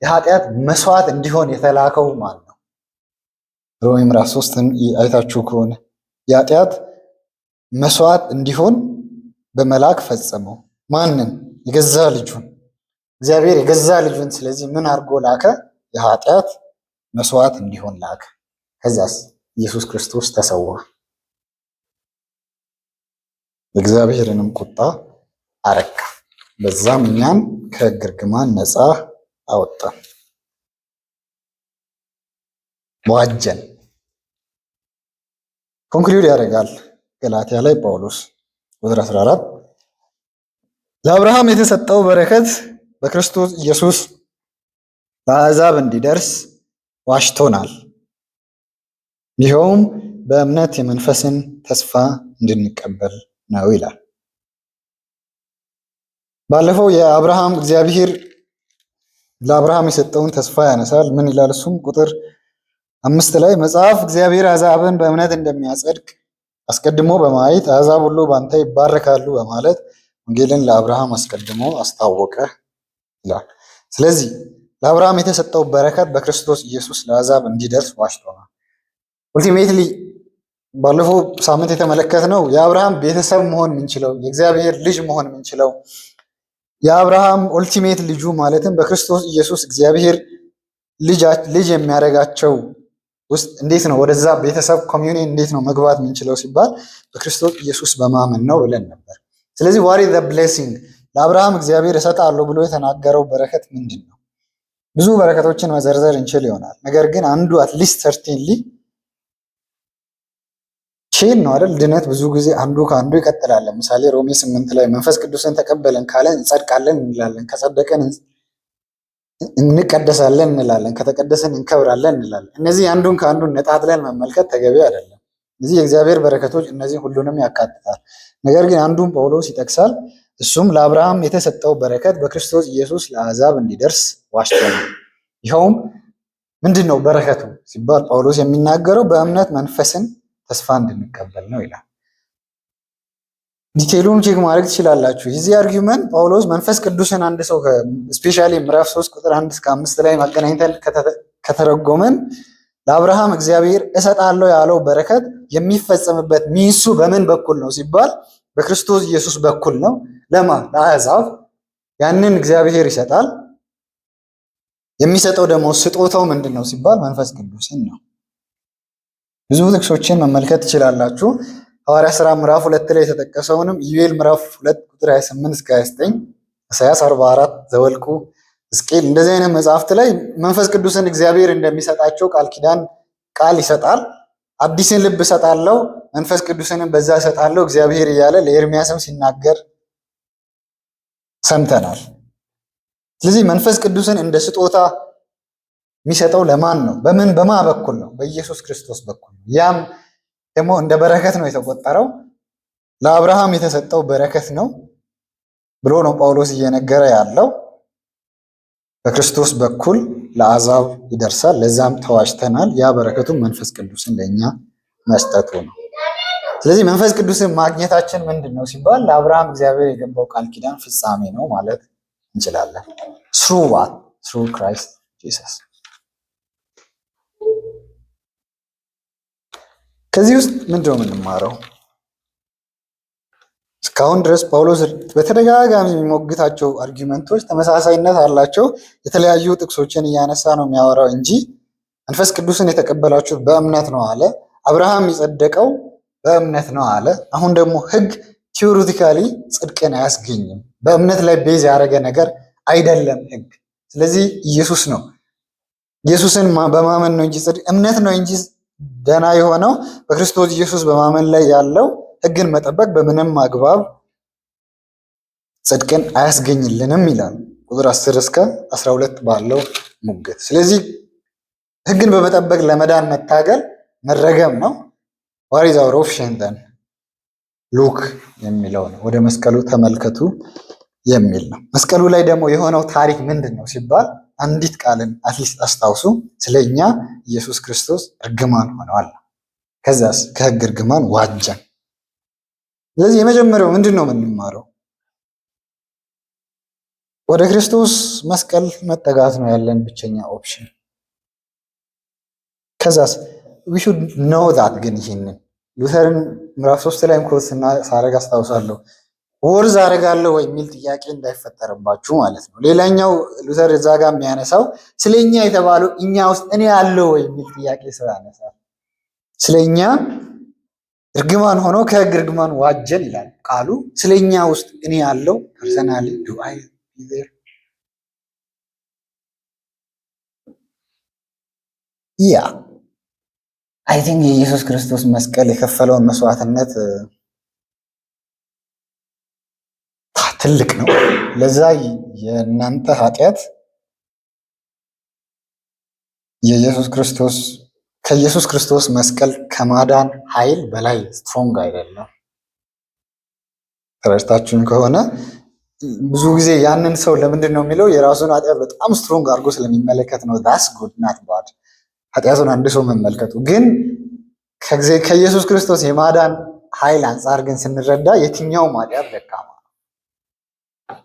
የኃጢአት መስዋዕት እንዲሆን የተላከው ማን ነው? ሮሜ ምዕራፍ 3ን አይታችሁ ከሆነ የኃጢአት መስዋዕት እንዲሆን በመላክ ፈጸመው። ማንን? የገዛ ልጁን። እግዚአብሔር የገዛ ልጁን ስለዚህ ምን አድርጎ ላከ? የኃጢአት መስዋዕት እንዲሆን ላከ። ከዛስ ኢየሱስ ክርስቶስ ተሰዋ፣ የእግዚአብሔርንም ቁጣ አረካ። በዛም እኛን ከሕግ እርግማን ነፃ አወጣን፣ ዋጀን። ኮንክሉድ ያደርጋል ገላትያ ላይ ጳውሎስ ቁጥር 14 ለአብርሃም የተሰጠው በረከት በክርስቶስ ኢየሱስ ለአሕዛብ እንዲደርስ ዋሽቶናል፣ ይኸውም በእምነት የመንፈስን ተስፋ እንድንቀበል ነው ይላል። ባለፈው የአብርሃም እግዚአብሔር ለአብርሃም የሰጠውን ተስፋ ያነሳል። ምን ይላል? እሱም ቁጥር 5 ላይ መጽሐፍ እግዚአብሔር አሕዛብን በእምነት እንደሚያጸድቅ አስቀድሞ በማየት አሕዛብ ሁሉ በአንተ ይባረካሉ በማለት ወንጌልን ለአብርሃም አስቀድሞ አስታወቀ ይላል። ስለዚህ ለአብርሃም የተሰጠው በረከት በክርስቶስ ኢየሱስ ለአሕዛብ እንዲደርስ ዋሽቶናል። ኡልቲሜትሊ ባለፈው ሳምንት የተመለከትነው የአብርሃም ቤተሰብ መሆን የምንችለው የእግዚአብሔር ልጅ መሆን የምንችለው የአብርሃም ኡልቲሜት ልጁ ማለትም በክርስቶስ ኢየሱስ እግዚአብሔር ልጅ የሚያደርጋቸው ውስጥ እንዴት ነው ወደዛ ቤተሰብ ኮሚዩኒቲ እንዴት ነው መግባት የምንችለው ሲባል በክርስቶስ ኢየሱስ በማመን ነው ብለን ነበር። ስለዚህ ዋት ኢዝ ዘ ብሌሲንግ? ለአብርሃም እግዚአብሔር እሰጣለሁ ብሎ የተናገረው በረከት ምንድን ነው? ብዙ በረከቶችን መዘርዘር እንችል ይሆናል። ነገር ግን አንዱ አትሊስት ሰርቴንሊ ቼን ነው አይደል? ድነት ብዙ ጊዜ አንዱ ከአንዱ ይቀጥላል። ለምሳሌ ሮሜ 8 ላይ መንፈስ ቅዱስን ተቀበለን ካለን እንጸድቃለን እንላለን፣ ከጸደቀን እንቀደሳለን እንላለን፣ ከተቀደሰን እንከብራለን እንላለን። እነዚህ አንዱን ከአንዱ ነጣጥለን መመልከት ተገቢ አይደለም። እዚህ የእግዚአብሔር በረከቶች እነዚህ ሁሉንም ያካትታል። ነገር ግን አንዱን ጳውሎስ ይጠቅሳል፣ እሱም ለአብርሃም የተሰጠው በረከት በክርስቶስ ኢየሱስ ለአሕዛብ እንዲደርስ ዋሽቷል። ይኸውም ምንድን ነው በረከቱ ሲባል ጳውሎስ የሚናገረው በእምነት መንፈስን ተስፋ እንድንቀበል ነው ይላል። ዲቴሉን ቼክ ማድረግ ትችላላችሁ። የዚህ አርጊውመንት ጳውሎስ መንፈስ ቅዱስን አንድ ሰው ስፔሻሊ ምዕራፍ 3 ቁጥር 1 እስከ 5 ላይ ማገናኝተን ከተረጎመን ለአብርሃም እግዚአብሔር እሰጣለሁ ያለው በረከት የሚፈጸምበት ሚንሱ በምን በኩል ነው ሲባል በክርስቶስ ኢየሱስ በኩል ነው። ለማን? ለአሕዛብ። ያንን እግዚአብሔር ይሰጣል። የሚሰጠው ደግሞ ስጦታው ምንድን ነው ሲባል መንፈስ ቅዱስን ነው። ብዙ ጥቅሶችን መመልከት ትችላላችሁ። ሐዋርያ ሥራ ምዕራፍ 2 ላይ የተጠቀሰውንም ኢዩኤል ምዕራፍ 2 ቁጥር 28 እስከ 29፣ ኢሳያስ 44፣ ዘኍልቍ፣ ሕዝቅኤል እንደዚህ አይነት መጽሐፍት ላይ መንፈስ ቅዱስን እግዚአብሔር እንደሚሰጣቸው ቃል ኪዳን ቃል ይሰጣል። አዲስን ልብ እሰጣለሁ፣ መንፈስ ቅዱስንም በዛ እሰጣለሁ እግዚአብሔር እያለ ለኤርሚያስም ሲናገር ሰምተናል። ስለዚህ መንፈስ ቅዱስን እንደ ስጦታ የሚሰጠው ለማን ነው? በማ በኩል ነው? በኢየሱስ ክርስቶስ በኩል ነው። ያም ደግሞ እንደ በረከት ነው የተቆጠረው። ለአብርሃም የተሰጠው በረከት ነው ብሎ ነው ጳውሎስ እየነገረ ያለው። በክርስቶስ በኩል ለአሕዛብ ይደርሳል። ለዛም ተዋጅተናል። ያ በረከቱም መንፈስ ቅዱስን ለእኛ መስጠቱ ነው። ስለዚህ መንፈስ ቅዱስን ማግኘታችን ምንድን ነው ሲባል ለአብርሃም እግዚአብሔር የገባው ቃል ኪዳን ፍጻሜ ነው ማለት እንችላለን። ስሩ ዋት? ስሩ ክራይስት ጂሰስ። ከዚህ ውስጥ ምንድነው የምንማረው? እስካሁን ድረስ ጳውሎስ በተደጋጋሚ የሚሞግታቸው አርጊመንቶች ተመሳሳይነት አላቸው። የተለያዩ ጥቅሶችን እያነሳ ነው የሚያወራው እንጂ መንፈስ ቅዱስን የተቀበላችሁት በእምነት ነው አለ። አብርሃም የጸደቀው በእምነት ነው አለ። አሁን ደግሞ ሕግ ቲዎሪቲካሊ ጽድቅን አያስገኝም። በእምነት ላይ ቤዝ ያደረገ ነገር አይደለም ሕግ። ስለዚህ ኢየሱስ ነው። ኢየሱስን በማመን ነው እንጂ ጽድቅ እምነት ነው እንጂ ደህና የሆነው በክርስቶስ ኢየሱስ በማመን ላይ ያለው ሕግን መጠበቅ በምንም አግባብ ጽድቅን አያስገኝልንም ይላል ቁጥር 10 እስከ 12 ባለው ሙግት። ስለዚህ ሕግን በመጠበቅ ለመዳን መታገል መረገም ነው። ዋት ኢዝ አወር ኦፕሽን ዘን? ሉክ የሚለው ነው። ወደ መስቀሉ ተመልከቱ የሚል ነው። መስቀሉ ላይ ደግሞ የሆነው ታሪክ ምንድን ነው ሲባል አንዲት ቃልን አትሊስት አስታውሱ። ስለኛ ኢየሱስ ክርስቶስ እርግማን ሆነዋል። ከዛስ ከሕግ እርግማን ዋጀን። ስለዚህ የመጀመሪያው ምንድን ነው የምንማረው? ወደ ክርስቶስ መስቀል መጠጋት ነው ያለን ብቸኛ ኦፕሽን። ከዛስ we should know that። ግን ይህንን ሉተርን ምዕራፍ 3 ላይ ኮት ሳረግ አስታውሳለሁ። ወርዝ አደርጋለሁ ወይ የሚል ጥያቄ እንዳይፈጠርባችሁ ማለት ነው። ሌላኛው ሉተር እዛ ጋር የሚያነሳው ስለኛ የተባለው እኛ ውስጥ እኔ ያለው ወይ የሚል ጥያቄ ሰው ያነሳል። ስለኛ እርግማን ሆኖ ከሕግ እርግማን ዋጀን ይላል ቃሉ። ስለኛ ውስጥ እኔ ያለው ፐርሰናሊ ዱ አይ ቢዘር ያ አይ ቲንክ የኢየሱስ ክርስቶስ መስቀል የከፈለውን መስዋዕትነት ትልቅ ነው። ለዛ የእናንተ ኃጢአት ከኢየሱስ ክርስቶስ መስቀል ከማዳን ኃይል በላይ ስትሮንግ አይደለም። ተረድታችሁኝ ከሆነ ብዙ ጊዜ ያንን ሰው ለምንድን ነው የሚለው የራሱን ኃጢአት በጣም ስትሮንግ አድርጎ ስለሚመለከት ነው። ዳስ ጉድ ናት ባድ ኃጢአቱን አንድ ሰው መመልከቱ። ግን ከኢየሱስ ክርስቶስ የማዳን ኃይል አንጻር ግን ስንረዳ የትኛውም ኃጢአት ደካማ ነው።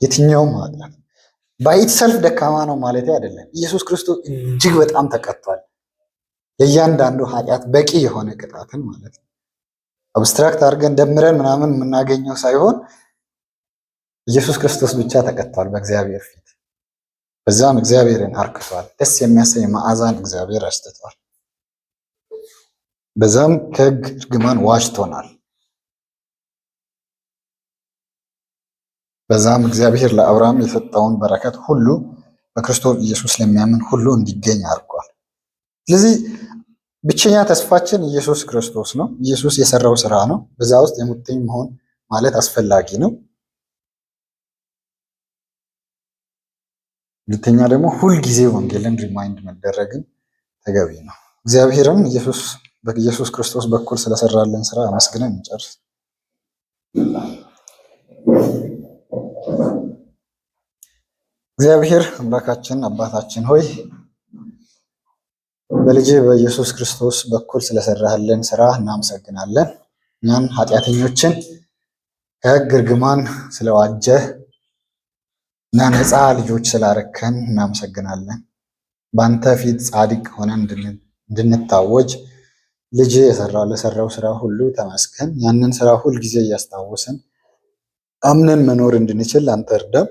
የትኛውም ኃጢአት ባይትሰልፍ ደካማ ነው ማለት አይደለም። ኢየሱስ ክርስቶስ እጅግ በጣም ተቀጥቷል። ለእያንዳንዱ ኃጢአት በቂ የሆነ ቅጣትን ማለት ነው። አብስትራክት አድርገን ደምረን ምናምን የምናገኘው ሳይሆን ኢየሱስ ክርስቶስ ብቻ ተቀጥቷል በእግዚአብሔር ፊት። በዛም እግዚአብሔርን አርክቷል። ደስ የሚያሰኝ መዓዛን እግዚአብሔር አስጥቷል። በዛም ከሕግ እርግማን ዋጅቶናል። በዛም እግዚአብሔር ለአብርሃም የሰጠውን በረከት ሁሉ በክርስቶስ ኢየሱስ ለሚያምን ሁሉ እንዲገኝ አድርጓል። ስለዚህ ብቸኛ ተስፋችን ኢየሱስ ክርስቶስ ነው። ኢየሱስ የሰራው ስራ ነው። በዛ ውስጥ የሙጥኝ መሆን ማለት አስፈላጊ ነው። ሁለተኛ ደግሞ ሁልጊዜ ወንጌልን ሪማይንድ መደረግን ተገቢ ነው። እግዚአብሔርም በኢየሱስ ክርስቶስ በኩል ስለሰራልን ስራ አመስግነን እንጨርስ። እግዚአብሔር አምላካችን አባታችን ሆይ በልጅ በኢየሱስ ክርስቶስ በኩል ስለሰራህልን ስራ እናመሰግናለን። እኛን ኃጢአተኞችን ከሕግ እርግማን ስለዋጀህ እና ነፃ ልጆች ስላረከን እናመሰግናለን። በአንተ ፊት ጻድቅ ሆነን እንድንታወጅ ልጅ ለሰራው ስራ ሁሉ ተመስገን። ያንን ስራ ሁል ጊዜ እያስታወስን አምነን መኖር እንድንችል አንተ እርዳን።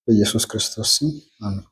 በኢየሱስ ክርስቶስ ስም አሜን።